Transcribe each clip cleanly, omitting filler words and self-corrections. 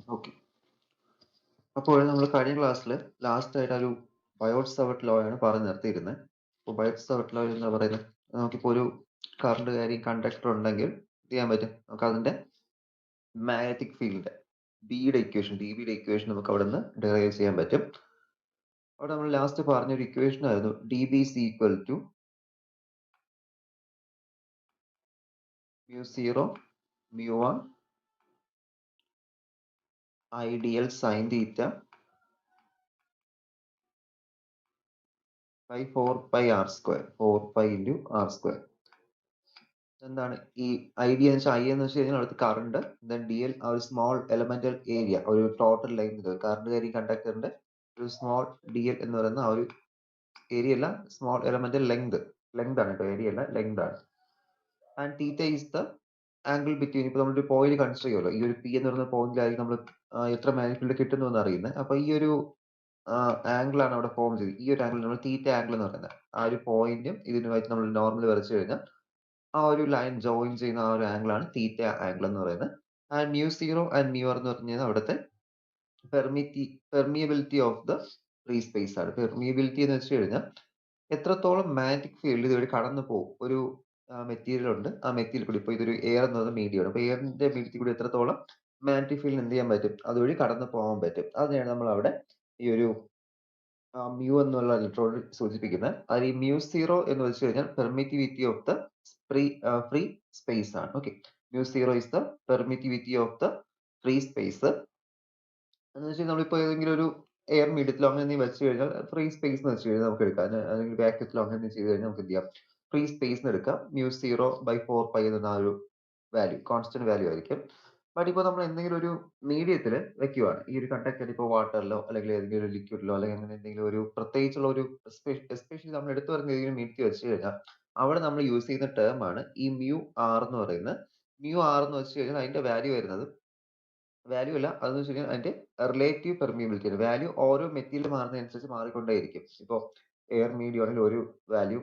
Okay. അപ്പോൾ നമ്മൾ കഴിഞ്ഞ ക്ലാസ്സിൽ ലാസ്റ്റ് ആയിട്ട് ഒരു ബയോട്ട്-സാവർട്ട് ലോ ആണ് പറഞ്ഞു നിർത്തിയിരുന്നത്. അപ്പോൾ ബയോട്ട്-സാവർട്ട് ലോ എന്താ പറയുന്നത്? നമുക്കിപ്പോൾ ഒരു കറണ്ട് ക്യാരിയിങ് കണ്ടക്ടർ ഉണ്ടെങ്കിൽ എന്ത് ചെയ്യാൻ പറ്റും? നമുക്ക് അതിന്റെ മാഗ്നറ്റിക് ഫീൽഡ് ബിയുടെ ഇക്വേഷൻ ഡിബിയുടെ ഇക്വേഷൻ നമുക്ക് അവിടെ നിന്ന് ഡെറൈവ് ചെയ്യാൻ പറ്റും. അവിടെ നമ്മൾ ലാസ്റ്റ് പറഞ്ഞൊരു ഇക്വേഷൻ ആയിരുന്നു D B is equal to mu0 mu1 ideal sin theta by 4 pi r square 4 pi into r square. എന്താണ് ഈ ഐഡിയ എന്ന് വെച്ചാൽ ഐ എന്ന് വെച്ച് കഴിഞ്ഞാൽ അടുത്ത് കറണ്ട് ദെൻ ഡി എൽ ആ ഒരു സ്മോൾ എലമെന്റൽ ഏരിയ ഒരു ടോട്ടൽ ലൈൻ കറണ്ട് ക്യാരിയിങ് കണ്ടക്ടറിന്റെ ഒരു സ്മോൾ ഡി എൽ എന്ന് പറയുന്ന ആ ഒരു ഏരിയ അല്ല സ്മോൾ എലമെന്റൽ ലെങ്ത് ആണ് കേട്ടോ, ഏരിയ അല്ല ലെങ്ത് ആണ്. And theta is the angle between. ഇപ്പൊ നമ്മളൊരു പോയിന്റ് കൺസിഡർ ചെയ്യുമല്ലോ, ഈ ഒരു പി എന്ന് പറയുന്ന പോയിന്റിലായിരിക്കും നമ്മൾ എത്ര മാഗ്നിറ്റ്യൂഡ് കിട്ടുന്നു എന്ന് അറിയുന്നത്. അപ്പൊ ഈ ഒരു ആംഗിൾ ആണ് അവിടെ ഫോം ചെയ്തത്. ഈ ഒരു ആംഗിൾ നമ്മൾ തീറ്റ ആംഗിൾ എന്ന് പറയുന്നത്. ആ ഒരു പോയിന്റും ഇതിനുമായിട്ട് നമ്മൾ നോർമൽ വരച്ചു കഴിഞ്ഞാൽ ആ ഒരു ലൈൻ ജോയിൻ ചെയ്യുന്ന ആ ഒരു ആംഗിൾ ആണ് തീറ്റ ആംഗിൾ എന്ന് പറയുന്നത്. And mu0 and mu r എന്ന് പറഞ്ഞു കഴിഞ്ഞാൽ അവിടുത്തെ permeability of the free space ആണ്. പെർമിയബിലിറ്റി എന്ന് വെച്ച് കഴിഞ്ഞാൽ എത്രത്തോളം മാഗ്നറ്റിക് ഫീൽഡ് ഇതുവഴി കടന്നു പോകും. ഒരു മെറ്റീരിയൽ ഉണ്ട്, ആ മെറ്റീരിയൽ കൂടി, ഇപ്പൊ ഇതൊരു എയർ എന്ന് പറയുന്ന മീഡിയമാണ്, അപ്പൊ എയറിന്റെ മീഡിയത്തിൽ കൂടി എത്രത്തോളം മാഗ്നറ്റിക് ഫീൽഡ് എന്ത് ചെയ്യാൻ പറ്റും, അതുവഴി കടന്നു പോകാൻ പറ്റും. അതിനെയാണ് നമ്മൾ അവിടെ ഈ ഒരു മ്യൂ എന്നുള്ള ഇലക്ട്രോണിൽ സൂചിപ്പിക്കുന്നത്. അത് ഈ mu0 എന്ന് വെച്ച് കഴിഞ്ഞാൽ permittivity of the free space ആണ്. Okay, mu0 is the permittivity of the free space എന്ന് വെച്ചാൽ നമ്മളിപ്പോ ഏതെങ്കിലും ഒരു എയർ മീഡിയത്തിലോ അങ്ങനെ എന്തെങ്കിലും വെച്ച് കഴിഞ്ഞാൽ ഫ്രീ സ്പേസ് എന്ന് വെച്ച് കഴിഞ്ഞാൽ നമുക്ക് എടുക്കാം. അല്ലെങ്കിൽ വാക്യൂത്തിലോ അങ്ങനെ എന്തെങ്കിലും ചെയ്ത് കഴിഞ്ഞാൽ നമുക്ക് എന്ത് ചെയ്യാം, ഫ്രീ സ്പേസ് എന്ന് എടുക്കാം. mu0 by 4 pi എന്ന ആ ഒരു വാല്യൂ കോൺസ്റ്റന്റ് വാല്യൂ ആയിരിക്കും. ബട്ട് ഇപ്പോൾ നമ്മൾ എന്തെങ്കിലും ഒരു മീഡിയത്തിൽ വെക്കുവാണ്, ഈ ഒരു കണ്ടക്ടർ ഇപ്പോൾ വാട്ടറിലോ അല്ലെങ്കിൽ ഏതെങ്കിലും ഒരു ലിക്വിഡിലോ അല്ലെങ്കിൽ അങ്ങനെ എന്തെങ്കിലും ഒരു പ്രത്യേകിച്ചുള്ള ഒരു എസ്പെഷ്യലി നമ്മൾ എടുത്തു പറയുന്ന ഏതെങ്കിലും മീഡിയത്തിൽ വെച്ച് കഴിഞ്ഞാൽ അവിടെ നമ്മൾ യൂസ് ചെയ്യുന്ന ടേം ആണ് ഈ മ്യൂ ആർ എന്ന് പറയുന്നത്. മ്യൂ ആർ എന്ന് വെച്ച് കഴിഞ്ഞാൽ അതിന്റെ വാല്യൂ വരുന്നത് വാല്യൂ അല്ല, അതെന്ന് വെച്ച് കഴിഞ്ഞാൽ അതിന്റെ റിലേറ്റീവ് പെർമിയബിലിറ്റി ആണ്. വാല്യൂ ഓരോ മെറ്റീരിയൽ മാറുന്നതനുസരിച്ച് മാറിക്കൊണ്ടേയിരിക്കും. ഇപ്പൊ എയർ മീഡിയം ആണെങ്കിൽ ഒരു വാല്യൂ,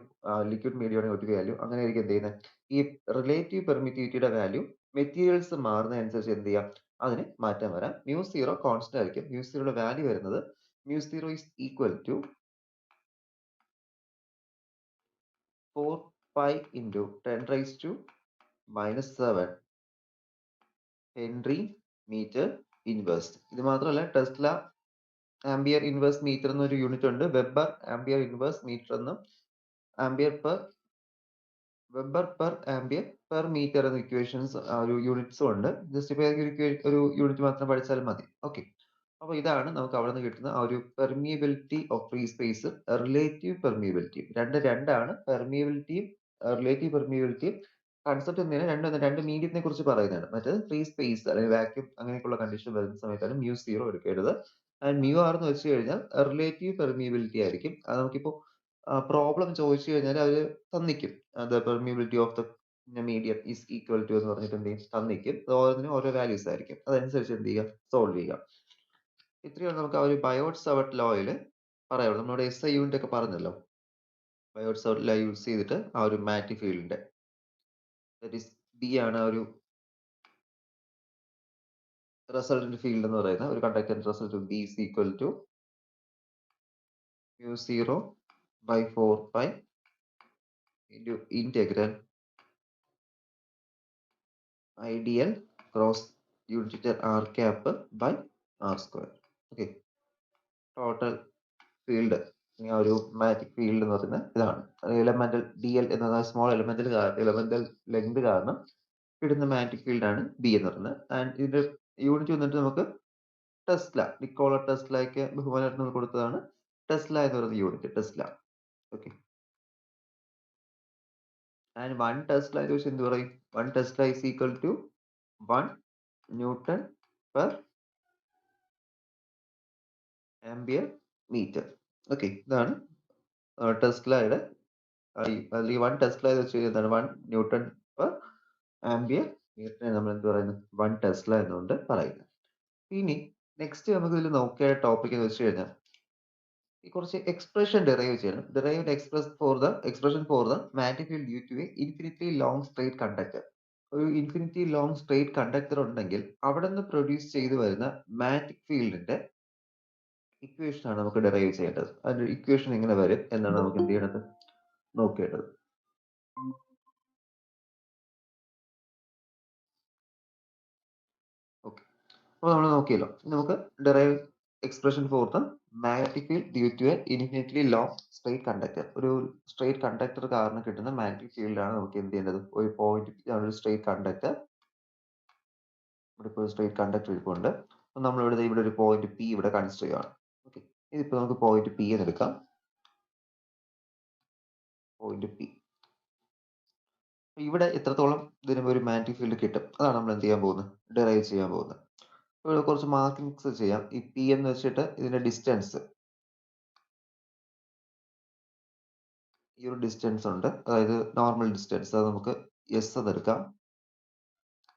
ലിക്വിഡ് മീഡിയം ആണെങ്കിൽ ഒരു വാല്യൂ, അങ്ങനെ ആയിരിക്കും എന്ത് ചെയ്യുന്നത്. ഈ റിലേറ്റീവ് പെർമിറ്റിവിറ്റിയുടെ വാല്യൂ മെറ്റീരിയൽസ് മാറുന്നതനുസരിച്ച് എന്ത് ചെയ്യാം, അതിന് മാറ്റം വരാം. mu0 കോൺസ്റ്റന്റ് ആയിരിക്കും. mu0യുടെ വാല്യൂ വരുന്നത് mu0 is equal to 4 pi into 10 raised to -7 henry metre inverse. ഇത് മാത്രമല്ല ടെസ്ല ആംബിയർ ഇൻവേഴ്സ് മീറ്റർ എന്നൊരു യൂണിറ്റ് ഉണ്ട്. വെബർ ആംബിയർ ഇൻവേഴ്സ് മീറ്റർ എന്നും ampere per ampere per metre എന്ന ഇക്വേഷൻസ് ഒരു യൂണിറ്റ്സും ഉണ്ട്. ജസ്റ്റ് ഇപ്പൊ ഒരു യൂണിറ്റ് മാത്രം പഠിച്ചാലും മതി. ഓക്കെ, അപ്പൊ ഇതാണ് നമുക്ക് അവിടെ നിന്ന് കിട്ടുന്ന ആ ഒരു permeability of free space, relative permeability. രണ്ടാണ് പെർമിയബിലിറ്റിയും റിലേറ്റീവ് പെർമിയബിലിറ്റിയും. കൺസെപ്റ്റ് എന്തിനാണ് രണ്ട് മീഡിയത്തിനെ കുറിച്ച് പറയുന്നതാണ്. മറ്റേത് ഫ്രീ സ്പേസ് അല്ലെങ്കിൽ വാക്യൂം അങ്ങനെയൊക്കെയുള്ള കണ്ടീഷൻ വരുന്ന സമയത്താണ് mu0 എടുക്കേണ്ടത്. ആൻഡ് mu r എന്ന് വെച്ച് കഴിഞ്ഞാൽ റിലേറ്റീവ് പെർമിയബിലിറ്റി ആയിരിക്കും. അത് നമുക്കിപ്പോ പ്രോബ്ലം ചോദിച്ചു കഴിഞ്ഞാൽ അവര് തന്നിക്കും, the permeability of the medium is equal to എന്ന് പറഞ്ഞിട്ട് എന്ത് ചെയ്യും, തന്നിക്കും. ഓരോന്നിനും ഓരോ വാല്യൂസ് ആയിരിക്കും. അതനുസരിച്ച് എന്ത് ചെയ്യുക, സോൾവ് ചെയ്യുക. ഇത്രയാണ് നമുക്ക് ആ ഒരു ബയോട്ട്-സാവർട്ട് ലോയിൽ പറയാനുള്ളത്. നമ്മളിവിടെ SI യൂണിറ്റ് ഒക്കെ പറഞ്ഞല്ലോ. ബയോട്ട്-സാവർട്ട് ലോ യൂസ് ചെയ്തിട്ട് ആ ഒരു മാഗ്നറ്റിക് ഫീൽഡിന്റെ ദാറ്റ് ഈസ് ബി ആണ് ആ ഒരു റിസൾട്ടന്റ് ഫീൽഡ് എന്ന് പറയുന്നത്. ഒരു കണ്ടക്ടറിന്റെ result B is equal to mu0 by 4 pi into integral ideal cross unit r cap by r square. Okay, total field ആ ഒരു മാഗ്നറ്റിക് ഫീൽഡ് എന്ന് പറയുന്നത് ഇതാണ്. എലമെന്റൽ ഡി എൽ എന്ന സ്മോൾ എലമെന്റൽ ലെങ്ത് കാരണം കിട്ടുന്ന മാഗ്നറ്റിക് ഫീൽഡ് ആണ് B എന്ന് പറയുന്നത്. ആൻഡ് ഇതിന്റെ യൂണിറ്റ് വന്നിട്ട് നമുക്ക് ടെസ്ല, നിക്കോള ടെസ്ലയ്ക്ക് ബഹുമാനം കൊടുത്തതാണ് ടെസ്ല എന്ന് പറയുന്ന unit, tesla. Okay, and 1 tesla എന്ന് വെച്ചാൽ എന്ത് പറയും, 1 tesla is equal to 1 newton per ampere metre. Okay, ഇതാണ് ടെസ്ലയുടെ അല്ലെങ്കിൽ 1 ടെസ്ല എന്ന് വെച്ച് കഴിഞ്ഞാൽ 1 ന്യൂട്ടൺ പെർ ആംബിയർ മീറ്ററിനെ നമ്മൾ എന്ത് പറയുന്നത്, 1 ടെസ്ല എന്നുകൊണ്ട് പറയുന്നത്. ഇനി നെക്സ്റ്റ് നമുക്ക് ഇതിൽ നോക്കിയ ടോപ്പിക് എന്ന് വെച്ച് കഴിഞ്ഞാൽ ഈ കുറച്ച് എക്സ്പ്രഷൻ ഡെറൈവ് ചെയ്യണം. Expression for the magnetic field due to a infinitely long straight conductor. ഒരു ഇൻഫിനിറ്റി ലോങ് സ്ട്രെയിറ്റ് കണ്ടക്ടർ ഉണ്ടെങ്കിൽ അവിടെ നിന്ന് പ്രൊഡ്യൂസ് ചെയ്തു വരുന്ന മാഗ്നറ്റിക് ഫീൽഡിന്റെ ഇക്വേഷൻ ആണ് നമുക്ക് ഡെറൈവ് ചെയ്യേണ്ടത്. അതിന്റെ ഇക്വേഷൻ എങ്ങനെ വരും എന്നാണ് നമുക്ക് എന്ത് ചെയ്യേണ്ടത് നോക്കേണ്ടത്. ഓക്കെ, അപ്പോൾ നമ്മൾ നോക്കിയല്ലോ. നമുക്ക് derive expression for the magnetic field due to a infinitely long straight conductor. ഒരു സ്ട്രെയിറ്റ് കണ്ടക്ടർ കാരണം കിട്ടുന്ന മാഗ്നറ്റിക് ഫീൽഡാണ് നമുക്ക് എന്ത് ചെയ്യേണ്ടത്. ഒരു പോയിന്റ്, ഒരു സ്ട്രെയിറ്റ് കണ്ടക്ടർ, ഇവിടെ ഇപ്പോൾ സ്ട്രെയിറ്റ് കണ്ടക്ടർ ഇരിപ്പുണ്ട്. അപ്പോൾ നമ്മൾ ഇവിടെ ഒരു പോയിന്റ് പി ഇവിടെ കൺസിഡർ ചെയ്യുകയാണ്. ഓക്കെ, ഇതിപ്പോൾ നമുക്ക് പോയിന്റ് പി എന്ന് എടുക്കാം. പോയിന്റ് പി, ഇവിടെ എത്രത്തോളം ഇതിന് ഒരു മാഗ്നറ്റിക് ഫീൽഡ് കിട്ടും അതാണ് നമ്മൾ എന്ത് ചെയ്യാൻ പോകുന്നത്, ഡെറൈവ് ചെയ്യാൻ പോകുന്നത്. ഇവിടെ കുറച്ച് മാർക്കിങ്സ് ചെയ്യാം. ഈ പി എന്ന് വെച്ചിട്ട് ഇതിന്റെ ഡിസ്റ്റൻസ്, ഈ ഒരു ഡിസ്റ്റൻസ് ഉണ്ട്, അതായത് നോർമൽ ഡിസ്റ്റൻസ്, അത് നമുക്ക് എസ് എന്ന് എടുക്കാം.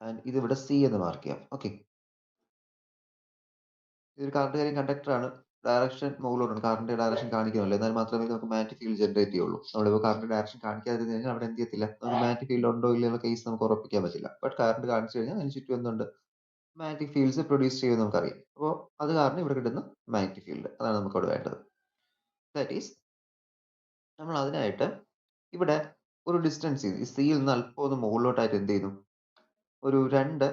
ആൻഡ് ഇത് ഇവിടെ സി എന്ന് മാർക്ക് ചെയ്യാം. ഓക്കെ, ഇതൊരു കറണ്ട് കാര്യം കണ്ടക്ടർ ആണ്. ഡയറക്ഷൻ മുകളിലോട്ടാണ്, കറണ്ട് ഡയറക്ഷൻ കാണിക്കുന്നില്ല, എന്നാൽ മാത്രമേ നമുക്ക് മാഗ്നറ്റിക് ഫീൽഡ് ജനറേറ്റ് ചെയ്യുള്ളൂ. നമ്മളിപ്പോൾ കറണ്ട് ഡയറക്ഷൻ കാണിക്കാതിരുന്നു കഴിഞ്ഞാൽ അവിടെ എന്ത് ചെയ്യത്തില്ല, നമുക്ക് മാഗ്നറ്റിക് ഫീൽഡ് ഉണ്ടോ ഇല്ലയോ കേസ് നമുക്ക് ഉറപ്പിക്കാൻ പറ്റില്ല. ബട്ട് കറണ്ട് കാണിച്ചു കഴിഞ്ഞാൽ അതിന് ചുറ്റും എന്തുണ്ട്, മാഗ്നറ്റിക് ഫീൽഡ്സ് പ്രൊഡ്യൂസ് ചെയ്യുമെന്ന് നമുക്കറിയാം. അപ്പോൾ അത് കാരണം ഇവിടെ കിട്ടുന്ന മാഗ്നറ്റിക് ഫീൽഡ്, അതാണ് നമുക്ക് അവിടെ വേണ്ടത്. ദാറ്റ് ഈസ്, നമ്മൾ അതിനായിട്ട് ഇവിടെ ഒരു ഡിസ്റ്റൻസ് സിയിൽ നിന്ന് അല്പം ഒന്ന് മുകളിലോട്ടായിട്ട് എന്ത് ചെയ്യുന്നു, ഒരു 2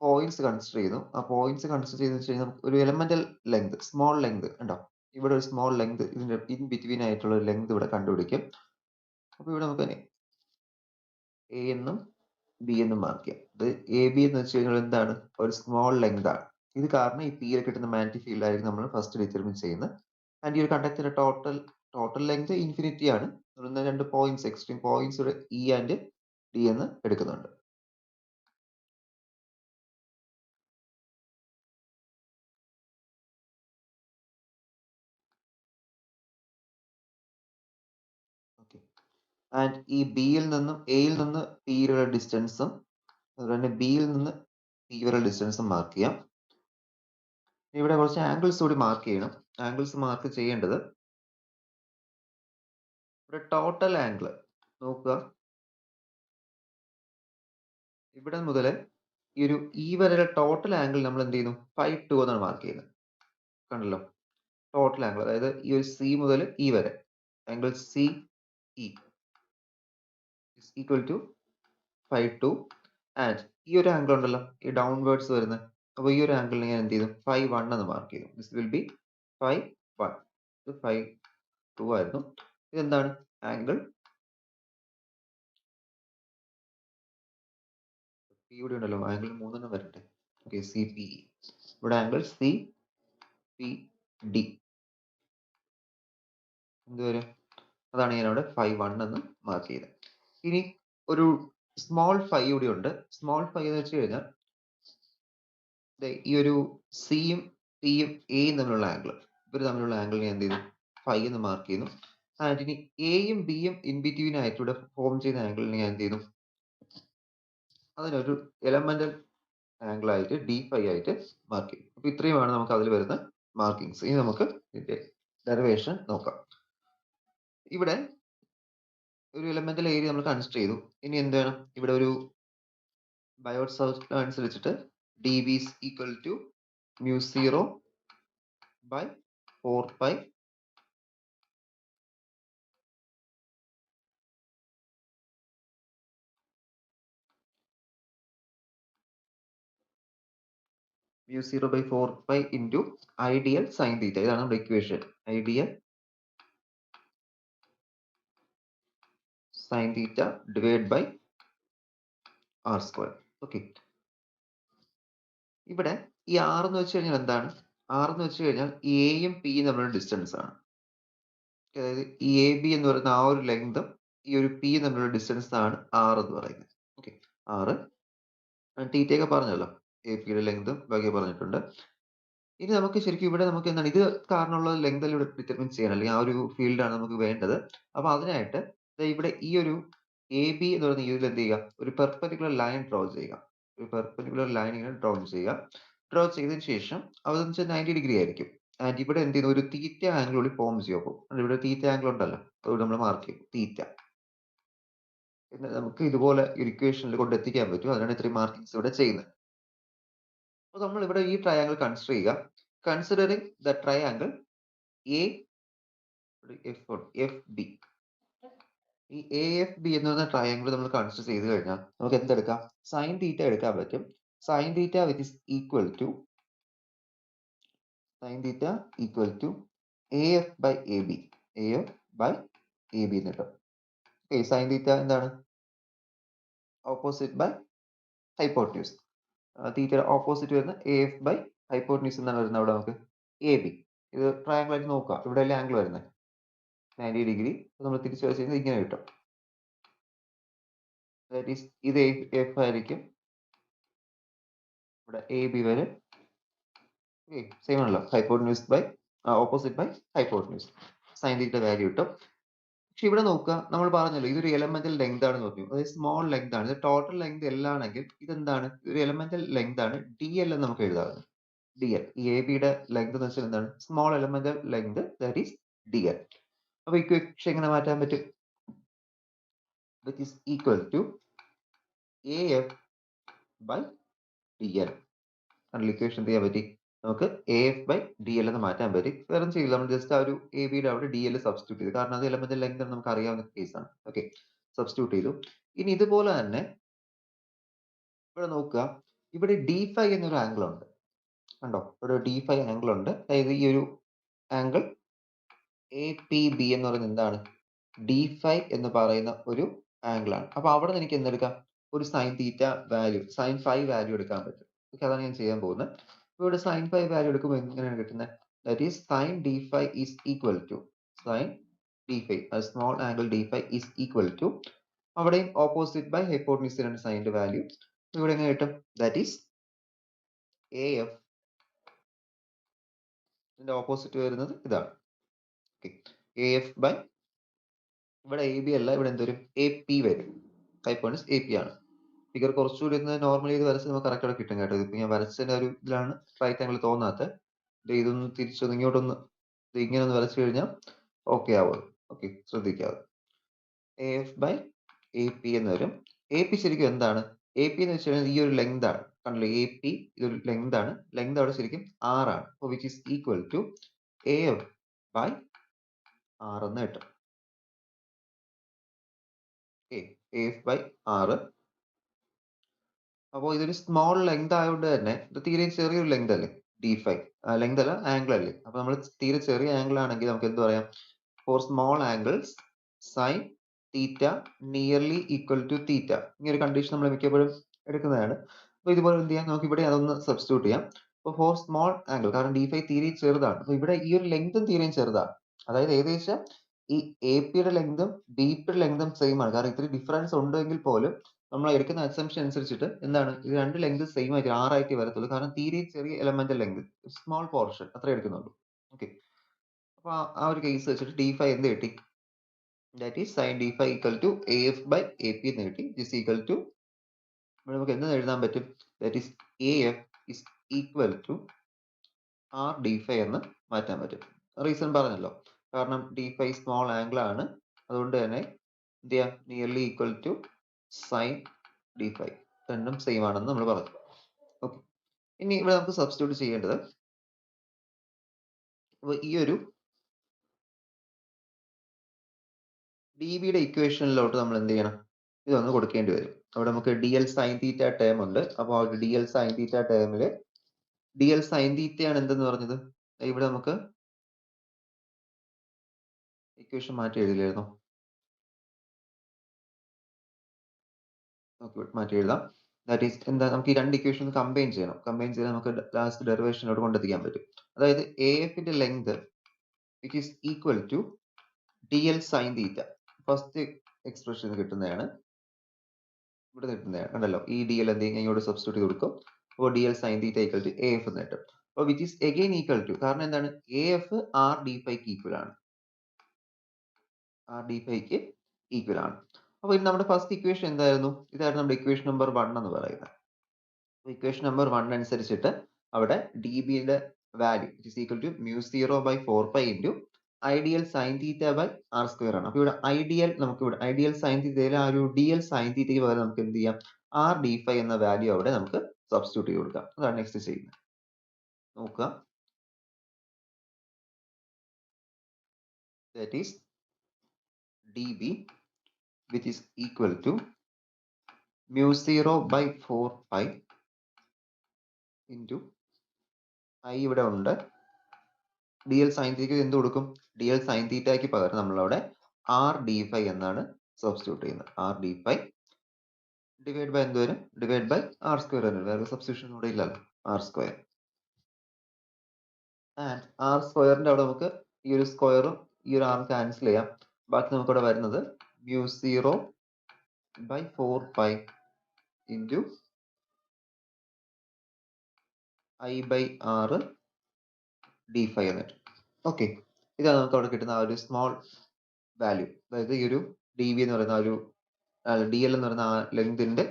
പോയിന്റ്സ് കൺസിഡർ ചെയ്യുന്നു. ആ പോയിന്റ്സ് കൺസിഡർ ചെയ്ത് വെച്ച് കഴിഞ്ഞാൽ നമുക്ക് ഒരു എലമെന്റൽ ലെങ്ത്, സ്മോൾ ലെങ്ത് ഉണ്ടോ, ഇവിടെ ഒരു സ്മോൾ ലെങ്ത്, ഇതിന്റെ ഇൻ ബിറ്റ്വീൻ ആയിട്ടുള്ള ഒരു ലെങ്ത് ഇവിടെ കണ്ടുപിടിക്കും. അപ്പൊ ഇവിടെ നമുക്ക് എ എന്നും ബി എന്നും മാർക്ക് ചെയ്യാം. ഇത് എ ബി എന്ന് വെച്ച് കഴിഞ്ഞാൽ എന്താണ്, ഒരു സ്മോൾ ലെങ്ത് ആണ്. ഇത് കാരണം ഈ പിയിൽ കിട്ടുന്ന മാഗ്നറ്റിക് ഫീൽഡ് ആയിരിക്കും നമ്മൾ ഫസ്റ്റ് ഡിറ്റർമിൻ ചെയ്യുന്നത്. ആൻഡ് ഈ ഒരു കണ്ടക്ടറിന്റെ ടോട്ടൽ ലെങ്ത് ഇൻഫിനിറ്റി ആണ്. 2 പോയിന്റ്സ്, എക്സ്ട്രീം പോയിന്റ്സ് ഇവിടെ ഇ ആൻഡ് ഡി എന്ന് എടുക്കുന്നുണ്ട്. ഓക്കെ, ആൻഡ് ഈ ബിയിൽ നിന്നും എയിൽ നിന്ന് പി വരെ ഡിസ്റ്റൻസും, അതുപോലെ ബിയിൽ നിന്ന് പി വരെ ഡിസ്റ്റൻസും മാർക്ക് ചെയ്യാം. ഇവിടെ കുറച്ച് ആംഗിൾസ് കൂടി മാർക്ക് ചെയ്യണം. ആംഗിൾസ് മാർക്ക് ചെയ്യേണ്ടത്, ഇവിടെ ടോട്ടൽ ആംഗിൾ നോക്കുക, ഇവിടെ മുതൽ ഈ ഒരു ഇ വരെയുള്ള ടോട്ടൽ ആംഗിൾ നമ്മൾ എന്ത് ചെയ്യുന്നു, 5 2 എന്നാണ് മാർക്ക് ചെയ്യുന്നത്. കണ്ടല്ലോ, ടോട്ടൽ ആംഗിൾ, അതായത് ഈ ഒരു സി മുതൽ ഇ വരെ angle C E is equal to 5 2. And ഈ ഒരു ആംഗിൾ ഉണ്ടല്ലോ, ഈ ഡൗൺവേർഡ്സ് വരുന്നത്, അപ്പോൾ ഈ ഒരു ആംഗിളിനെ ഞാൻ എന്ത് ചെയ്തു, 5 1 എന്ന് മാർക്ക് ചെയ്തു. This will be 5 1. ഇത് 5 2 ആയിരുന്നു. ഇതെന്താണ്, ആംഗിൾ പി ഇവിടെ ഉണ്ടല്ലോ, ആംഗിൾ 3 വരട്ടെ. ഓക്കെ, സി പി ഇ, ഇവിടെ ആംഗിൾ സി പി ഡി എന്ത് വരും, അതാണ് ഞാൻ അവിടെ 5 1 എന്ന് മാർക്ക് ചെയ്തത്. ഇനി ഒരു സ്മോൾ 5 കൂടി ഉണ്ട്. സ്മോൾ 5 എന്ന് വെച്ച് കഴിഞ്ഞാൽ ഈ ഒരു സിയും പിയും എയും തമ്മിലുള്ള ആംഗിൾ, ഇവർ തമ്മിലുള്ള ആംഗിൾ ഞാൻ എന്ത് ചെയ്തു, 5 എന്ന് മാർക്ക് ചെയ്യുന്നു. ആൻഡ് ഇനി എയും ബിയും ഇൻ ബിറ്റ്വീൻ ആയിട്ട് ഇവിടെ ഫോം ചെയ്യുന്ന ആംഗിളിനെ ഞാൻ എന്ത് ചെയ്യുന്നു, അതിനൊരു എലമെന്റൽ ആംഗിൾ ആയിട്ട് D5 ആയിട്ട് മാർക്ക് ചെയ്യും. അപ്പൊ ഇത്രയുമാണ് നമുക്ക് അതിൽ വരുന്ന മാർക്കിങ്സ്. ഇനി നമുക്ക് ഇതിന്റെ ഡെറിവേഷൻ നോക്കാം. ഇവിടെ ഒരു എലമെന്റൽ ഏരിയ നമ്മൾ കൺസിഡർ ചെയ്തു. ഇനി എന്ത് വേണം, ഇവിടെ ഒരു ബയോട്ട് സർക്കിൾ അനുസരിച്ചിട്ട് dB is equal to mu 0 by 4 pi mu 0 by 4 pi into ideal sin theta. ഇതാണ് നമ്മുടെ equation. Ideal sin theta divided by r square. Okay, ഇവിടെ ഈ r എന്ന് വെച്ച് കഴിഞ്ഞാൽ എന്താണ്, r എന്ന് വെച്ച് കഴിഞ്ഞാൽ എയും പിയും തമ്മിലുള്ള ഡിസ്റ്റൻസ് ആണ്. അതായത് ഈ എ ബി എന്ന് പറയുന്ന ആ ഒരു ലെങ്തും ഈ ഒരു പി തമ്മിലുള്ള ഡിസ്റ്റൻസ് ആണ് r എന്ന് പറയുന്നത്. ഓക്കെ, r തീറ്റയൊക്കെ പറഞ്ഞല്ലോ, എ പിയുടെ ലെങ്തും ബാക്കി പറഞ്ഞിട്ടുണ്ട്. ഇനി നമുക്ക് ശരിക്കും ഇവിടെ നമുക്ക് എന്താണ്, ഇത് കാരണമുള്ള ലെങ്ത് ഇവിടെ ഡിറ്റർമിൻ ചെയ്യണം, അല്ലെങ്കിൽ ആ ഒരു ഫീൽഡാണ് നമുക്ക് വേണ്ടത്. അപ്പൊ അതിനായിട്ട് ഇവിടെ ഈ ഒരു എ ബി എന്ന് പറയുന്ന ഇതിൽ എന്ത് ചെയ്യുക, ഒരു പെർപെൻഡിക്കുലർ ലൈൻ ഡ്രോ ചെയ്യുക. ഒരു പെർപെൻഡിക്കുലർ ലൈൻ ഇങ്ങനെ ഡ്രോ ചെയ്യുക. ഡ്രോ ചെയ്തതിന് ശേഷം അതെന്ന് വെച്ചാൽ 90 ഡിഗ്രി ആയിരിക്കും. ആൻഡ് ഇവിടെ എന്ത് ചെയ്യുന്നു, ഒരു തീറ്റ ആംഗിൾ കൂടി ഫോം ചെയ്യും. അപ്പോൾ ഇവിടെ തീറ്റ ആംഗിൾ ഉണ്ടല്ലോ, അതുകൊണ്ട് നമ്മൾ മാർക്ക് ചെയ്യും തീറ്റ. എന്ന് നമുക്ക് ഇതുപോലെ ഒരു ഇക്വേഷനിൽ കൊണ്ടെത്തിക്കാൻ പറ്റും. അതിനാണ് ഇത്രയും മാർക്കിങ്സ് ഇവിടെ ചെയ്യുന്നത്. അപ്പൊ നമ്മൾ ഇവിടെ ഈ ട്രയാങ്കിൾ കൺസിഡർ ചെയ്യുക. Considering the triangle A F B. ഈ എ എഫ് ബി എന്ന് പറയുന്ന ട്രയാങ്കിൾ നമ്മൾ കൺസിഡർ ചെയ്ത് കഴിഞ്ഞാൽ നമുക്ക് എന്തെടുക്കാം? സൈൻ തീറ്റ എടുക്കാൻ പറ്റും. Sine theta which is equal to AF by AB. AF by AB എന്ന് കിട്ടും. സൈൻ തീറ്റ എന്താണ്? Opposite by hypotenuse. തീറ്റയുടെ ഓപ്പോസിറ്റ് വരുന്ന AF ബൈ ഹൈപ്പോട്ടന്യൂസ് എന്നാണ് വരുന്നത് അവിടെ നമുക്ക് AB. ഇത് ട്രയാങ്കിൾ ആയിട്ട് നോക്കുക. ഇവിടെ അല്ലേ ആംഗിൾ വരുന്നത് 90 ഡിഗ്രി. നമ്മൾ തിരിച്ചു വരച്ച് കഴിഞ്ഞാൽ ഇങ്ങനെ കിട്ടും. ദാറ്റ് ഈസ് ഇത് എഫ് ആയിരിക്കും, ഇവിടെ AB വരെ സെയിം ആണല്ലോ, hypotenuse by opposite by hypotenuse. Sine theta value കിട്ടും. പക്ഷെ ഇവിടെ നോക്കുക, നമ്മൾ പറഞ്ഞല്ലോ ഇതൊരു എലമെന്റൽ ലെങ്ത് ആണെന്ന് പറഞ്ഞു. അതായത് സ്മോൾ ലെങ്ത് ആണ്. ഇത് ടോട്ടൽ ലെങ്ത് L ആണെങ്കിൽ ഇതെന്താണ്? ഒരു എലമെന്റൽ ലെങ്ത് ആണ്, DL എന്ന് നമുക്ക് എഴുതാവുന്നത്. DL ഈ AB-യുടെ ലെങ്ത് എന്ന് വെച്ചാൽ എന്താണ്? Small elemental length, that is DL. അപ്പൊ ഇക്വേഷൻ എങ്ങനെ മാറ്റാൻ പറ്റും? Which is equal to AF by DL. Equation എന്ത് ചെയ്യാൻ പറ്റി? നമുക്ക് AF ബൈ DL എന്ന് മാറ്റാൻ പറ്റി. വേറെ ചെയ്യില്ല, നമ്മൾ ജസ്റ്റ് ആ ഒരു AB-യുടെ അവിടെ DL സബ്സ്റ്റിറ്റ്യൂട്ട് ചെയ്തു. കാരണം അത് എലമെന്റൽ ലെങ്ത് നമുക്ക് അറിയാവുന്ന കേസാണ്. ഓക്കെ, സബ്സ്റ്റിറ്റ്യൂട്ട് ചെയ്തു. ഇനി ഇതുപോലെ തന്നെ ഇവിടെ നോക്കുക, ഇവിടെ D5 എന്നൊരു ആംഗിൾ ഉണ്ട്. കണ്ടോ, ഇവിടെ D5 ആംഗിൾ ഉണ്ട്. അതായത് ഈ ഒരു ആംഗിൾ APB എന്ന് പറയുന്നത് എന്താണ്? D5 എന്ന് പറയുന്ന ഒരു ആംഗിൾ ആണ്. അപ്പൊ അവിടെ നിന്ന് എനിക്ക് എന്തെടുക്കാം? ഒരു sine theta value, sine 5 value എടുക്കാൻ പറ്റും. ഓക്കെ, അതാണ് ഞാൻ ചെയ്യാൻ പോകുന്നത്. ഇവിടെ സൈൻ 5 വാല്യൂ എടുക്കുമ്പോൾ എങ്ങനെയാണ് കിട്ടുന്നത്? That is sine D5 is equal to sine D5, small angle D5 is equal to, അവിടെയും ഓപ്പോസിറ്റ് ബൈ ഹൈപ്പോട്ടന്യൂസിനാണ് സൈൻ്റെ വാല്യൂ. ഇവിടെ എങ്ങനെ കിട്ടും? ദാറ്റ് ഈസ് AF, ഇതിന്റെ ഓപ്പോസിറ്റ് വരുന്നത് ഇതാണ്. ഓക്കെ, AF ബൈ ഇവിടെ AB അല്ല, ഇവിടെ എന്തൊരു AP വരും. ഹൈപ്പോട്ടന്യൂസ് AP ആണ്. ഫിഗർ കുറച്ചുകൂടി ഒന്ന് നോർമലി ഇത് വരച്ച് നമുക്ക് കറക്റ്റ് കിട്ടും കേട്ടോ. ഇതിപ്പോ ഞാൻ വരച്ചതിന്റെ ഒരു ഇതിലാണ് റൈറ്റ് ആംഗിൾ തോന്നാത്തത്. ഇതൊന്ന് തിരിച്ചൊന്ന് ഇങ്ങോട്ടൊന്ന് ഇങ്ങനെ ഒന്ന് വരച്ചു കഴിഞ്ഞാൽ ഓക്കെ ആവും. ഓക്കെ, ശ്രദ്ധിക്കാതെ AF ബൈ AP എന്ന് വരും. AP ശരിക്കും എന്താണ്? AP എന്ന് വെച്ച് കഴിഞ്ഞാൽ ഈ ഒരു ലെങ്ത് ആണ്. കണ്ടില്ലേ, AP ഇതൊരു ലെങ്ത് ആണ്. ലെങ്ത് അവിടെ ശരിക്കും R ആണ്. അപ്പോൾ which is equal to AF by R എന്ന് കിട്ടും. AF by R. അപ്പോൾ ഇതൊരു സ്മോൾ ലെങ്ത് ആയതുകൊണ്ട് തന്നെ ഇത് തീരെ ചെറിയൊരു ലെങ്ത് അല്ലേ, D5 ലെങ്ത് അല്ല, ആംഗിൾ അല്ലേ. അപ്പൊ നമ്മൾ തീരെ ചെറിയ ആംഗിൾ ആണെങ്കിൽ നമുക്ക് എന്ത് പറയാം? For small angles sine theta nearly equal to theta. ഇങ്ങനെ ഒരു കണ്ടീഷൻ നമ്മൾ മിക്കപ്പോഴും എടുക്കുന്നതാണ്. അപ്പൊ ഇതുപോലെ എന്ത് ചെയ്യാം? നമുക്ക് ഇവിടെ അതൊന്ന് സബ്സ്റ്റിറ്റ്യൂട്ട് ചെയ്യാം. അപ്പോൾ ഫോർ സ്മോൾ ആംഗിൾ, കാരണം D5 തീരെ ചെറുതാണ്. അപ്പൊ ഇവിടെ ഈ ഒരു ലെങ്തും തീരെയും ചെറുതാണ്. അതായത് ഏകദേശം ഈ AP-യുടെ ലെങ്തും BP-യുടെ ലെങ്തും സെയിം ആണ്. കാരണം ഇത്തിരി ഡിഫറൻസ് ഉണ്ടെങ്കിൽ പോലും നമ്മൾ എടുക്കുന്ന അസംഷൻ അനുസരിച്ചിട്ട് എന്താണ്, ഇത് രണ്ട് ലെങ്ത് സെയിം ആയിട്ട് 6 ആയിട്ട് വരത്തുള്ളൂ. കാരണം തീരെ ചെറിയ എലമെന്റൽ ലെങ്ത്, സ്മോൾ പോർഷൻ അത്ര എടുക്കുന്നുള്ളൂ. ഓക്കെ, അപ്പൊ ആ ഒരു കേസ് വെച്ചിട്ട് D5 എന്ത് കിട്ടി? That is sine D5 equal to AF by AP എന്ന് കിട്ടി. ദിസ് ഈക്വൽ ടു ഇവിടെ നമുക്ക് എന്ത് എഴുതാൻ പറ്റും? That is AF is equal to R D5 എന്ന് മാറ്റാൻ പറ്റും. റീസൺ പറഞ്ഞല്ലോ, കാരണം D5 സ്മോൾ ആംഗിൾ ആണ്. അതുകൊണ്ട് തന്നെ എന്ത് ചെയ്യാം? Nearly equal to sine D5, രണ്ടും സെയിം ആണെന്ന് നമ്മൾ പറഞ്ഞു. ഓക്കെ, ഇനി ഇവിടെ നമുക്ക് സബ്സ്റ്റിറ്റ്യൂട്ട് ചെയ്യേണ്ടത്, അപ്പോൾ ഈ ഒരു DB-യുടെ ഇക്വേഷനിലോട്ട് നമ്മൾ എന്ത് ചെയ്യണം? ഇതൊന്ന് കൊടുക്കേണ്ടി വരും. അവിടെ നമുക്ക് DL സൈൻ തീറ്റ ടേം ഉണ്ട്. അപ്പോൾ ആ DL സൈൻ തീറ്റ ടേമില് DL സൈൻ തീറ്റയാണ് എന്തെന്ന് പറഞ്ഞത്? ഇവിടെ നമുക്ക് ഇക്വേഷൻ മാറ്റി എഴുതില്ലായിരുന്നോ? ഓക്കെ, മാറ്റി എഴുതാം. ദാറ്റ് ഈസ് എന്താ, നമുക്ക് ഈ രണ്ട് ഇക്വേഷൻ കമ്പൈൻ ചെയ്യണം. കമ്പൈൻ ചെയ്താൽ നമുക്ക് ലാസ്റ്റ് ഡെറിവേഷനിലോട്ട് കൊണ്ടെത്തിക്കാൻ പറ്റും. അതായത് AF-ന്റെ length which is equal to DL sine theta. First expression കിട്ടുന്നതാണ്, ഇവിടെ കിട്ടുന്നതാണ്. കണ്ടല്ലോ, ഈ DL എന്ത് ചെയ്യും? ഇങ്ങോട്ട് സബ്സ്റ്റിറ്റ്യൂട്ട് ചെയ്ത് കൊടുക്കും. അപ്പോൾ DL sine theta equal to AF എന്ന് കിട്ടും. അപ്പോൾ which is again equal to, കാരണം എന്താണ്, AF R D5 ഈക്വൽ ആണ്. R D5 ഈക്വൽ ആണ്. അപ്പോൾ ഇത് നമ്മുടെ ഫസ്റ്റ് ഇക്വേഷൻ എന്തായിരുന്നു? ഇതായിരുന്നു നമ്മുടെ ഇക്വേഷൻ നമ്പർ 1 എന്ന് പറയുന്നത്. ഇക്വേഷൻ നമ്പർ 1 അനുസരിച്ചിട്ട് അവിടെ DB-യുടെ value is equal to mu 0 by 4 pi into ideal sine theta by r square ആണ്. അപ്പൊ ഇവിടെ ഐഡിയൽ നമുക്ക് ഇവിടെ ഐഡിയൽ സൈൻ തീറ്റയിൽ ആ ഒരു ഡിഎൽ സൈൻ തീറ്റയ്ക്ക് പകരം നമുക്ക് എന്ത് ചെയ്യാം, ആർ ഡി ഫൈ എന്ന വാല്യൂ അവിടെ നമുക്ക് സബ്സ്റ്റിറ്റ്യൂട്ട് ചെയ്ത് കൊടുക്കാം. അതാണ് നെക്സ്റ്റ് ചെയ്യുന്നത്. നോക്കുക, that is dB which is equal to mu 0 by 4 pi into I ഇവിടെ ഉണ്ട്. ഡി എൽ സൈൻ തീറ്റയ്ക്ക് എന്ത് കൊടുക്കും, ഡി എൽ സൈൻ തീറ്റയ്ക്ക് പകരം നമ്മളവിടെ ആർ ഡി ഫൈ എന്നാണ് സബ്സ്റ്റിറ്റ്യൂട്ട് ചെയ്യുന്നത്. R D phi divide by എന്ത് വരും, ഡിവൈഡ് ബൈ ആർ സ്ക്വയർ വരും. വേറെ സബ്സ്റ്റിറ്റ്യൂഷൻ ഇവിടെ ഇല്ലല്ലോ, ആർ സ്ക്വയർ. ആൻഡ് ആർ സ്ക്വയറിന്റെ അവിടെ നമുക്ക് ഈ ഒരു സ്ക്വയറും ഈ ഒരു ആറും ക്യാൻസൽ ചെയ്യാം. ബാക്കി നമുക്ക് ഇവിടെ വരുന്നത് mu 0 by 4 pi into I by r d phi എന്നിട്ട്. ഓക്കെ, ഇതാണ് നമുക്ക് അവിടെ കിട്ടുന്ന ആ ഒരു സ്മോൾ വാല്യൂ. അതായത് ഈ ഒരു ഡി വി എന്ന് പറയുന്ന ആ ഒരു ഡി എൽ എന്ന് പറയുന്ന ആ ലെങ്തിന്റെ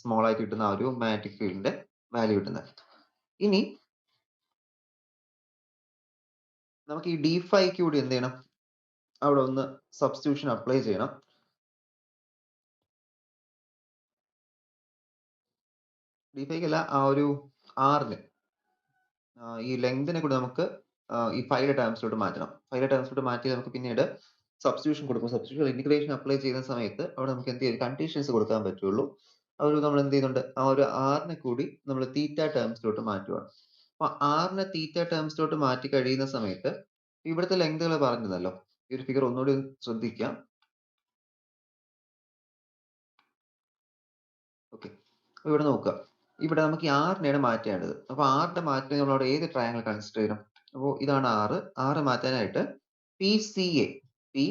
സ്മോൾ ആയിട്ട് കിട്ടുന്ന ആ ഒരു മാഗ്നറ്റിക് ഫീൽഡിന്റെ വാല്യൂ കിട്ടുന്നത്. ഇനി നമുക്ക് ഈ ഡി ഫൈക്ക് കൂടി എന്ത് ചെയ്യണം, അവിടെ ഒന്ന് സബ്സ്റ്റിറ്റ്യൂഷൻ അപ്ലൈ ചെയ്യണം. ഡി ഫൈക്ക് അല്ല, ആ ഒരു ആറിന് ഈ ലെങ്തിനെ കൂടി നമുക്ക് ഈ ഫൈയുടെ ടേംസിലോട്ട് മാറ്റണം. ഫൈയുടെ ടേംസിലോട്ട് മാറ്റി നമുക്ക് പിന്നീട് സബ്സ്റ്റിറ്റ്യൂഷൻ കൊടുക്കും. സബ്സ്റ്റിറ്റ്യൂഷൻ ഇന്റിഗ്രേഷൻ അപ്ലൈ ചെയ്യുന്ന സമയത്ത് അവിടെ നമുക്ക് എന്ത് ചെയ്യും, കണ്ടീഷൻസ് കൊടുക്കാൻ പറ്റുള്ളൂ. ഒരു നമ്മൾ എന്ത് ചെയ്യുന്നുണ്ട്, ആ ഒരു ആറിനെ കൂടി നമ്മൾ തീറ്റ ടേംസിലോട്ട് മാറ്റുകയാണ്. അപ്പൊ ആറിനെ തീറ്റ ടേംസിലോട്ട് മാറ്റി കഴിയുന്ന സമയത്ത് ഇവിടുത്തെ ലെങ്തുകൾ പറഞ്ഞതല്ലോ, ഈ ഒരു ഫിഗർ ഒന്നുകൂടി ശ്രദ്ധിക്കാം. ഓക്കെ, ഇവിടെ നോക്കുക, ഇവിടെ നമുക്ക് ഈ ആറിനെയാണ് മാറ്റേണ്ടത്. അപ്പൊ ആറിന്റെ മാറ്റം നമ്മൾ അവിടെ ഏത് ട്രയാങ്കിൾ കൺസിഡർ ചെയ്യണം? അപ്പോൾ ഇതാണ് ആറ്. ആറ് മാറ്റാനായിട്ട് പി സി എ ഈ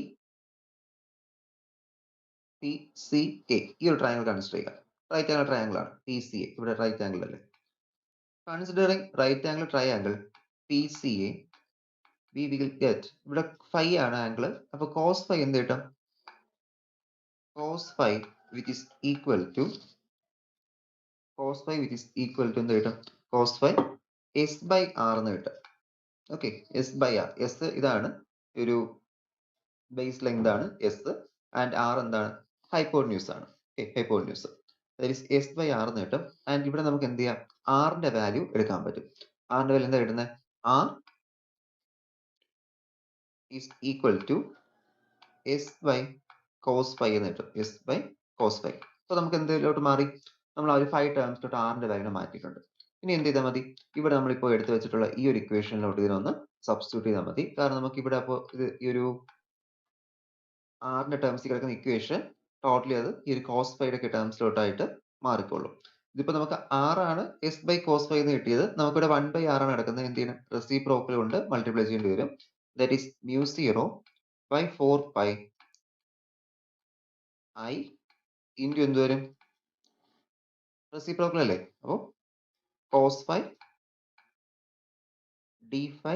ഒരു ട്രയാങ്കിൾ കൺസിഡർ ചെയ്യുക. റൈറ്റ് ആംഗിൾ ട്രയാങ്കിൾ ആണ് പി സി എ. ഇവിടെ റൈറ്റ് ആംഗിൾ അല്ലേ? Considering right angle triangle P C A we will get, ഇവിടെ ഫൈ ആണ് ആംഗിൾ. അപ്പൊ കോസ് ഫൈ എന്ത് കിട്ടും? Cos phi which is equal to എന്ത് കിട്ടും? Cos phi S by R എന്ന് കിട്ടും. Okay, S by R. S ഇതാണ് ഒരു ബേസ് ലെങ്ത് ആണ് എസ്, ആൻഡ് ആർ എന്താണ്? ഹൈപ്പോന്യൂസ് ആണ്. ഹൈപ്പോന്യൂസ് എസ് ബൈ ആർ എന്ന് കിട്ടും. ആൻഡ് ഇവിടെ നമുക്ക് എന്ത് ചെയ്യാം, ആറിന്റെ വാല്യൂ എടുക്കാൻ പറ്റും. ആറിന്റെ വാല്യൂ എന്താ കിട്ടുന്നത്? R is equal to S by cos phi എന്ന് കിട്ടും. S by cos phi. അപ്പൊ നമുക്ക് എന്തിലോട്ട് മാറി, നമ്മൾ ആ ഒരു 5 ടേംസിലോട്ട് ആറിന്റെ വാല്യൂ മാറ്റിയിട്ടുണ്ട്. ഇനി എന്ത് ചെയ്താൽ മതി, ഇവിടെ നമ്മളിപ്പോൾ എടുത്തു വെച്ചിട്ടുള്ള ഈ ഒരു ഇക്വേഷനിലോട്ട് ഇതിനൊന്ന് സബ്സ്റ്റിറ്റ്യൂട്ട് ചെയ്താൽ മതി. കാരണം നമുക്ക് ഇവിടെ അപ്പോൾ ഇത് ഈ ഒരു ആറിന്റെ ടേംസിൽ കിടക്കുന്ന ഇക്വേഷൻ ടോട്ടലി അത് ഈ ഒരു കോസ് ഫൈയുടെ ഒക്കെ ടേംസിലോട്ടായിട്ട് മാറിക്കോളും. ഇതിപ്പോ നമുക്ക് ആറാണ് എസ് ബൈ കോസ് ഫൈ എന്ന് കിട്ടിയത്. നമുക്കിവിടെ 1 ബൈ ആറാണ് കിടക്കുന്നത്. എന്ത് ചെയ്യണം, റെസിപ്രോക്കൽ കൊണ്ട് മൾട്ടിപ്ലൈ ചെയ്യേണ്ടി വരും. That is mu 0 by 4 pi I into എന്ത് വരും, റെസിപ്രോക്കൽ അല്ലേ? അപ്പോൾ cos phi D phi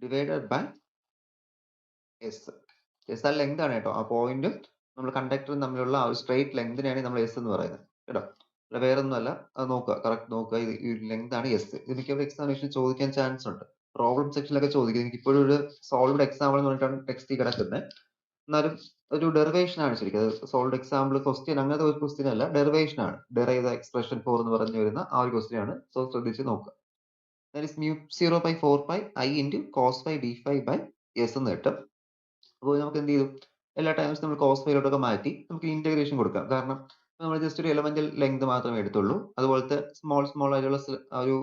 divided by S. S ആ ലെങ്ത് ആണ് കേട്ടോ. ആ പോയിന്റും നമ്മൾ കണ്ടക്ടറും തമ്മിലുള്ള ആ ഒരു സ്ട്രേറ്റ് ലെങ്തിനെയാണ് നമ്മൾ എസ് എന്ന് പറയുന്നത് കേട്ടോ. അല്ല വേറെ ഒന്നുമല്ല, അത് നോക്കുക, കറക്റ്റ് നോക്കുക. ഈ ലെങ്ത് ആണ് എസ്. ഇത് മിക്കവാറും എക്സാമിനേഷൻ ചോദിക്കാൻ ചാൻസ് ഉണ്ട്. പ്രോബ്ലം സെക്ഷനിലൊക്കെ ചോദിക്കും. എനിക്ക് ഇപ്പോഴും ഒരു സോൾവ്ഡ് എക്സാമ്പിൾ എന്ന് പറഞ്ഞിട്ടാണ് ടെക്സ്റ്റ് കിടക്കുന്നത്. എന്നാലും ഒരു ഡെറിവേഷൻ ആണ് ശരിക്കും. അത് സോൾവ്ഡ് എക്സാമ്പിൾ ക്വസ്റ്റ്യൻ അങ്ങനത്തെ ഒരു ക്വസ്റ്റ്യൻ അല്ല, ഡെറിവേഷൻ ആണ്. ഡെറൈവ് ദ എക്സ്പ്രഷൻ ഫോർ എന്ന് പറഞ്ഞു വരുന്ന ആ ഒരു ക്വസ്റ്റ്യൻ ആണ്. സോ ശ്രദ്ധിച്ച് നോക്കുക. That is mu 0 by 4 pi I into cos phi d phi by s എന്ന് കിട്ടും. അപ്പോൾ നമുക്ക് എന്ത് ചെയ്തു, എല്ലാ ടൈംസ് നമ്മൾ കോസ് ഫൈയിലോട്ടൊക്കെ മാറ്റി നമുക്ക് ഇന്റഗ്രേഷൻ കൊടുക്കാം. കാരണം നമ്മൾ ജസ്റ്റ് ഒരു എലമെന്റൽ ലെങ്ത് മാത്രമേ എടുത്തുള്ളൂ. അതുപോലത്തെ സ്മോൾ ആയിട്ടുള്ള ആ ഒരു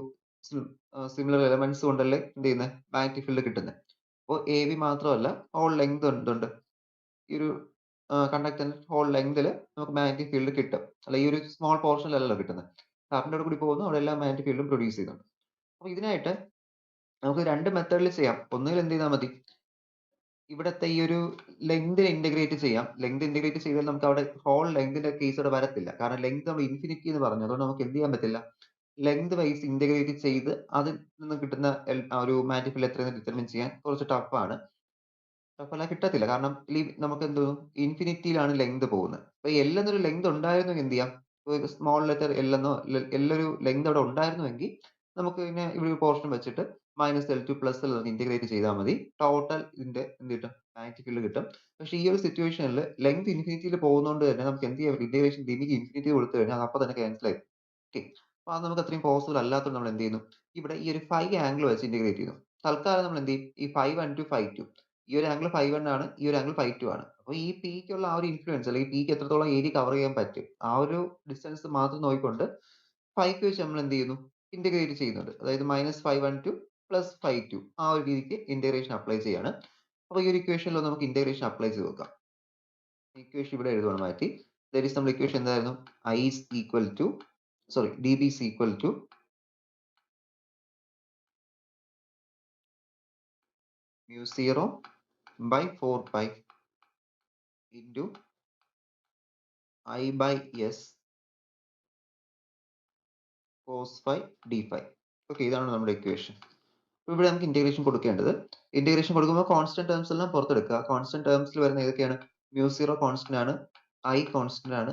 സിമിലർ എലമെന്റ്സ് കൊണ്ടല്ലേ എന്ത് ചെയ്യുന്നത്, മാഗ്നറ്റിക് ഫീൽഡ് കിട്ടുന്നത്. അപ്പോൾ എ വി മാത്രമല്ല, ഹോൾ ലെങ്ത് എന്തുണ്ട്, ഈ ഒരു കണ്ടക്ടറിന്റെ ഹോൾ ലെങ്തിൽ നമുക്ക് മാഗ്നറ്റിക് ഫീൽഡ് കിട്ടും. അല്ല ഈ ഒരു സ്മോൾ പോർഷനിലല്ലോ കിട്ടുന്നത്. കറണ്ടോട് കൂടി പോകുന്നു, അവിടെ എല്ലാ മാഗ്നറ്റിക് ഫീൽഡും പ്രൊഡ്യൂസ് ചെയ്യുന്നുണ്ട്. അപ്പൊ ഇതിനായിട്ട് നമുക്ക് 2 മെത്തേഡിൽ ചെയ്യാം. ഒന്നുകിൽ എന്ത് ചെയ്താൽ മതി, ഇവിടത്തെ ഈ ഒരു ലെങ്തിനെ ഇന്റഗ്രേറ്റ് ചെയ്യാം. ലെങ്ത് ഇന്റഗ്രേറ്റ് ചെയ്താൽ നമുക്ക് അവിടെ ഹോൾ ലെങ്തിന്റെ കേസ് അവിടെ വരത്തില്ല. കാരണം ലെങ്ത് നമ്മൾ ഇൻഫിനിറ്റി എന്ന് പറഞ്ഞു, അതുകൊണ്ട് നമുക്ക് എന്ത് ചെയ്യാൻ പറ്റില്ല, ലെങ്ത് വൈസ് ഇന്റഗ്രേറ്റ് ചെയ്ത് അതിൽ നിന്ന് കിട്ടുന്ന ആ ഒരു മാഗ്നറ്റിക് ഫീൽഡ് എത്രയെന്ന് ഡിറ്റർമിൻ ചെയ്യാൻ കുറച്ച് ടഫാണ്. ടഫല്ല, കിട്ടത്തില്ല. കാരണം നമുക്ക് എന്ത് ഇൻഫിനിറ്റിയിലാണ് ലെങ്ത് പോകുന്നത്. അപ്പൊ എൽ എന്നൊരു ലെങ്ത് ഉണ്ടായിരുന്നെങ്കിൽ എന്ത് ചെയ്യാം, സ്മോൾ ലെറ്റർ എൽ എന്നോ ഒരു ലെങ്ത് അവിടെ ഉണ്ടായിരുന്നുവെങ്കിൽ നമുക്ക് പിന്നെ ഇവിടെ ഒരു പോർഷൻ വെച്ചിട്ട് -L2 പ്ലസ് ഇന്റഗ്രേറ്റ് ചെയ്താൽ മതി. ടോട്ടൽ ഇതിന്റെ എന്ത് കിട്ടും? മാഗ്നറ്റിക് ഫീൽഡ് കിട്ടും. പക്ഷേ ഈ ഒരു സിറ്റുവേഷനിൽ ലെങ്ത് ഇൻഫിനിറ്റിയിൽ പോകുന്നതുകൊണ്ട് തന്നെ നമുക്ക് എന്ത് ചെയ്യാൻ പറ്റും? ഇന്റഗ്രേഷൻ ലിമിറ്റ് ഇൻഫിനിറ്റി കൊടുത്തു കഴിഞ്ഞാൽ അത് അപ്പൊ തന്നെ ക്യാൻസൽ ആയി. ഓക്കെ. അപ്പൊ അത് നമുക്ക് അത്രയും പോസിബിൾ അല്ലാത്തതുകൊണ്ട് നമ്മൾ എന്ത് ചെയ്യുന്നു? ഇവിടെ ഈ ഒരു ഫൈ ആംഗിൾ വെച്ച് ഇന്റഗ്രേറ്റ് ചെയ്യുന്നു. തൽക്കാലം നമ്മൾ എന്ത് ചെയ്യും? ഈ ∅1 ടു ∅2 ഈ ഒരു ആംഗിൾ ∅1 ആണ്. ഈ ഒരു ആംഗിൾ ∅2 ആണ്. അപ്പൊ ഈ പിക്കുള്ള ആ ഒരു ഇൻഫ്ലുവൻസ് അല്ലെങ്കിൽ പിക്ക് എത്രത്തോളം ഏരിയ കവർ ചെയ്യാൻ പറ്റും ആ ഒരു ഡിസ്റ്റൻസ് മാത്രം നോക്കിക്കൊണ്ട് ഫൈക്ക് വെച്ച് നമ്മൾ എന്ത് ചെയ്യുന്നു? ഇന്റഗ്രേറ്റ് ചെയ്യുന്നുണ്ട്. അതായത് -∅1 ടു +∅2 ആ ഒരു രീതിക്ക് ഇന്റഗ്രേഷൻ അപ്ലൈ ചെയ്യാണ്. അപ്പൊ ഈ ഒരു ഇക്വേഷനിൽ നമുക്ക് ഇന്റഗ്രേഷൻ അപ്ലൈ ചെയ്ത് നോക്കാം. ഇക്വേഷൻ ഇവിടെ എഴുതുവാണ് മാറ്റി. ദാറ്റ് ഈസ് നമ്മുടെ ഇക്വേഷൻ എന്തായിരുന്നു? dB is equal to mu0 by 4 pi into I by S cos phi d phi. Okay, ഇതാണ് നമ്മുടെ ഇക്വേഷൻ. ഇവിടെ നമുക്ക് ഇന്റഗ്രേഷൻ കൊടുക്കേണ്ടത്. ഇന്റഗ്രേഷൻ കൊടുക്കുമ്പോൾ കോൺസ്റ്റന്റ് ടേംസ് എല്ലാം പുറത്തെടുക്കുക. കോൺസ്റ്റന്റ് ടേംസിൽ വരുന്ന ഏതൊക്കെയാണ്? mu0 കോൺസ്റ്റന്റ് ആണ്, I കോൺസ്റ്റന്റ് ആണ്,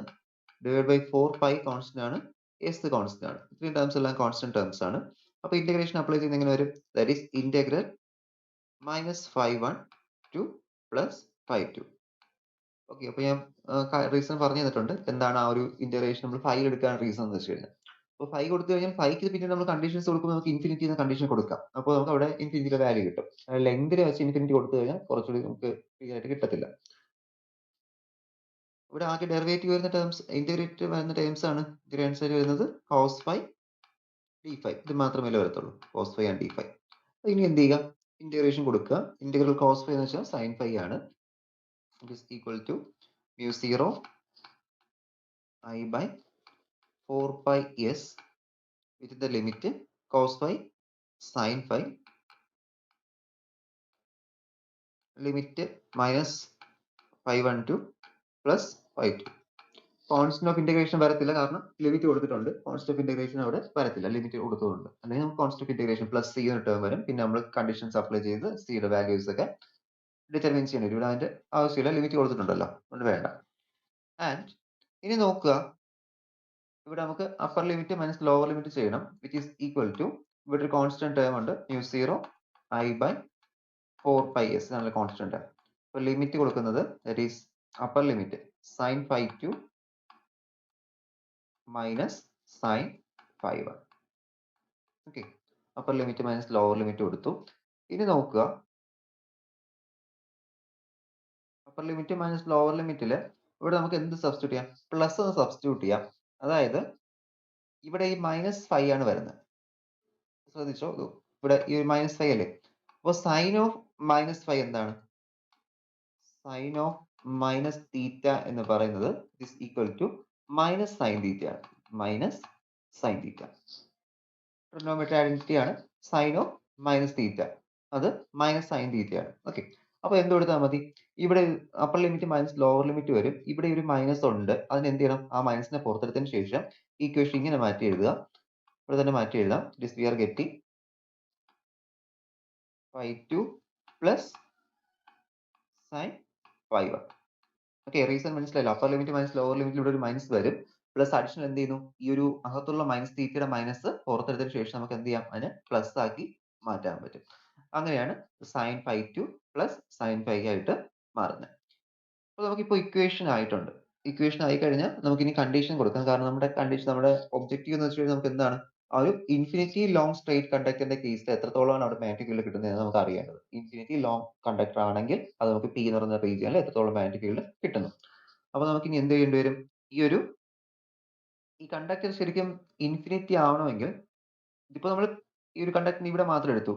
ഡിവൈഡ് ബൈ 4 pi കോൺസ്റ്റന്റ് ആണ്, S കോൺസ്റ്റന്റ് ആണ്. ഇത്രയും ടേംസ് എല്ലാം കോൺസ്റ്റന്റ് ടേംസ് ആണ്. അപ്പൊ ഇന്റഗ്രേഷൻ അപ്ലൈ ചെയ്യുന്ന എങ്ങനെ വരും? That is integral -∅1 to +∅2. Okay, അപ്പൊ ഞാൻ റീസൺ പറഞ്ഞു തന്നിട്ടുണ്ട്. എന്താണ് ആ ഒരു ഇന്റഗ്രേഷൻ നമ്മൾ ഫൈൽ എടുക്കാൻ റീസൺ എന്ന് വെച്ച് കഴിഞ്ഞാൽ. അപ്പൊ ഫൈ കൊടുത്തു കഴിഞ്ഞാൽ ഫൈക്ക് പിന്നെ നമ്മൾ കണ്ടീഷൻസ് കൊടുക്കുമ്പോൾ നമുക്ക് ഇൻഫിനിറ്റി എന്ന കണ്ടീഷൻ കൊടുക്കാം. അപ്പോൾ നമുക്ക് അവിടെ ഇൻഫിനിറ്റിയുടെ വാല്യൂ കിട്ടും. ലെങ്തിനെ വെച്ച് ഇൻഫിനിറ്റി കൊടുത്തു കഴിഞ്ഞാൽ കുറച്ചുകൂടി നമുക്ക് ക്ലിയർ ആയിട്ട് കിട്ടത്തില്ല. ഇവിടെ ആകെ ഡെറിവേറ്റീവ് വരുന്ന ടേംസ് ഇന്റഗ്രേറ്റ് വരുന്ന ടേംസ് ആണ് ഇതിന്റെ ആൻസർ വരുന്നത് cos phi d phi. ഇത് മാത്രമേ വരത്തുള്ളൂ, cos phi and d phi. ഇനി എന്ത് ചെയ്യുക? ഇന്റഗ്രേഷൻ കൊടുക്കുക. ഇന്റഗ്രൽ cos phi എന്ന് വെച്ചാൽ sin phi ആണ്. It is equal to mu0 I by 4 pi S with the limit cos phi sin phi limit -∅1 to +∅2. Constant of integration വരത്തില്ല, കാരണം limit കൊടുത്തിട്ടുണ്ട്. കോൺസ്റ്റന്റ് ഓഫ് ഇന്റഗ്രേഷൻ അവിടെ വരത്തില്ല, limit കൊടുത്തതുകൊണ്ട്. അല്ലെങ്കിൽ നമുക്ക് constant of integration plus C എന്ന term വരും. പിന്നെ നമ്മൾ കണ്ടീഷൻസ് അപ്ലൈ ചെയ്ത് സിയുടെ വാല്യൂസ് ഒക്കെ ഡിറ്റർമിൻ ചെയ്യേണ്ടി വരും. ഇവിടെ അതിന്റെ ആവശ്യമില്ല, ലിമിറ്റ് കൊടുത്തിട്ടുണ്ടല്ലോ, അതുകൊണ്ട് വേണ്ട. ആൻഡ് ഇനി നോക്കുക, ഇവിടെ നമുക്ക് upper limit minus lower limit ചെയ്യണം. വിച്ച് ഈസ് ഈക്വൽ ടു, ഇവിടെ ഒരു കോൺസ്റ്റന്റ് ടേം ഉണ്ട്, mu0 I by 4 pi S എന്നുള്ള കോൺസ്റ്റന്റ് ടേം. അപ്പോൾ ലിമിറ്റ് കൊടുക്കുന്നത് that is upper limit sin ∅2 minus sin ∅1. Okay, upper limit minus lower limit കൊടുത്തു. ഇനി നോക്കുക, അപ്പർ ലിമിറ്റ് മൈനസ് ലോവർ ലിമിറ്റിൽ ഇവിടെ നമുക്ക് എന്ത് സബ്സ്റ്റിറ്റ്യൂട്ട് ചെയ്യാം? പ്ലസ് എന്ന് സബ്സ്റ്റിറ്റ്യൂട്ട് ചെയ്യാം. അതായത് ഇവിടെ ഈ -∅ ആണ് വരുന്നത്. ശ്രദ്ധിച്ചോ, ഇവിടെ ഈ -∅ അല്ലേ? അപ്പോൾ സൈൻ ഓഫ് -∅ എന്താണ്? സൈൻ ഓഫ് മൈനസ് തീറ്റ എന്ന് പറയുന്നത് is equal to minus sine theta ആണ്. Minus sine theta trigonometry identity ആണ്. സൈൻ ഓഫ് മൈനസ് തീറ്റ അത് മൈനസ് സൈൻ തീറ്റ ആണ്. ഓക്കെ, അപ്പൊ എന്ത് കൊടുത്താൽ മതി? ഇവിടെ upper limit minus lower limit വരും. ഇവിടെ ഒരു മൈനസ് ഉണ്ട്, അതിന് എന്ത് ചെയ്യണം? ആ മൈനസിനെ പുറത്തെടുത്തതിന് ശേഷം ഇക്വേഷൻ ഇങ്ങനെ മാറ്റി എഴുതുക. ഇവിടെ തന്നെ മാറ്റി എഴുതാം. This we are getting ∅2 plus sin ∅1. Okay, reason മനസ്സിലായല്ലോ. അപ്പർ ലിമിറ്റ് മൈനസ് ലോവർ ലിമിറ്റിൽ ഇവിടെ ഒരു മൈനസ് വരും. പ്ലസ് അഡീഷണൽ എന്ത് ചെയ്യുന്നു? ഈ ഒരു അകത്തുള്ള മൈനസ് തീറ്റയുടെ മൈനസ് പുറത്തെടുത്തതിന് ശേഷം നമുക്ക് എന്ത് ചെയ്യാം? അതിനെ പ്ലസ് ആക്കി മാറ്റാൻ പറ്റും. അങ്ങനെയാണ് sin ∅2 പ്ലസ് sin ∅ ആയിട്ട് മാറുന്നത്. അപ്പോൾ നമുക്കിപ്പോൾ ഇക്വേഷൻ ആയിട്ടുണ്ട്. ഇക്വേഷൻ ആയി കഴിഞ്ഞാൽ നമുക്ക് ഇനി കണ്ടീഷൻ കൊടുക്കാം. കാരണം നമ്മുടെ കണ്ടീഷൻ, നമ്മുടെ ഒബ്ജക്റ്റീവ് എന്ന് വെച്ച് കഴിഞ്ഞാൽ നമുക്ക് എന്താണ്? ആ ഒരു ഇൻഫിനിറ്റി ലോങ് സ്ട്രെയിറ്റ് കണ്ടക്ടറിന്റെ കേസിൽ എത്രത്തോളമാണ് അവിടെ മാഗ്നറ്റിക് ഫീൽഡ് കിട്ടുന്നത് എന്ന് നമുക്ക് അറിയേണ്ടത്. ഇൻഫിനിറ്റി ലോങ് കണ്ടക്ടർ ആണെങ്കിൽ അത് നമുക്ക് പി എന്ന് പറയുന്ന റീജിയനിൽ എത്രത്തോളം മാഗ്നറ്റിക് ഫീൽഡ് കിട്ടുന്നു. അപ്പോൾ നമുക്ക് ഇനി എന്ത് ചെയ്യേണ്ടി വരും? ഈ കണ്ടക്ടർ ശരിക്കും ഇൻഫിനിറ്റി ആവണമെങ്കിൽ, ഇതിപ്പോ നമ്മൾ ഈ ഒരു കണ്ടക്ടറിന് ഇവിടെ മാത്രം എടുത്തു,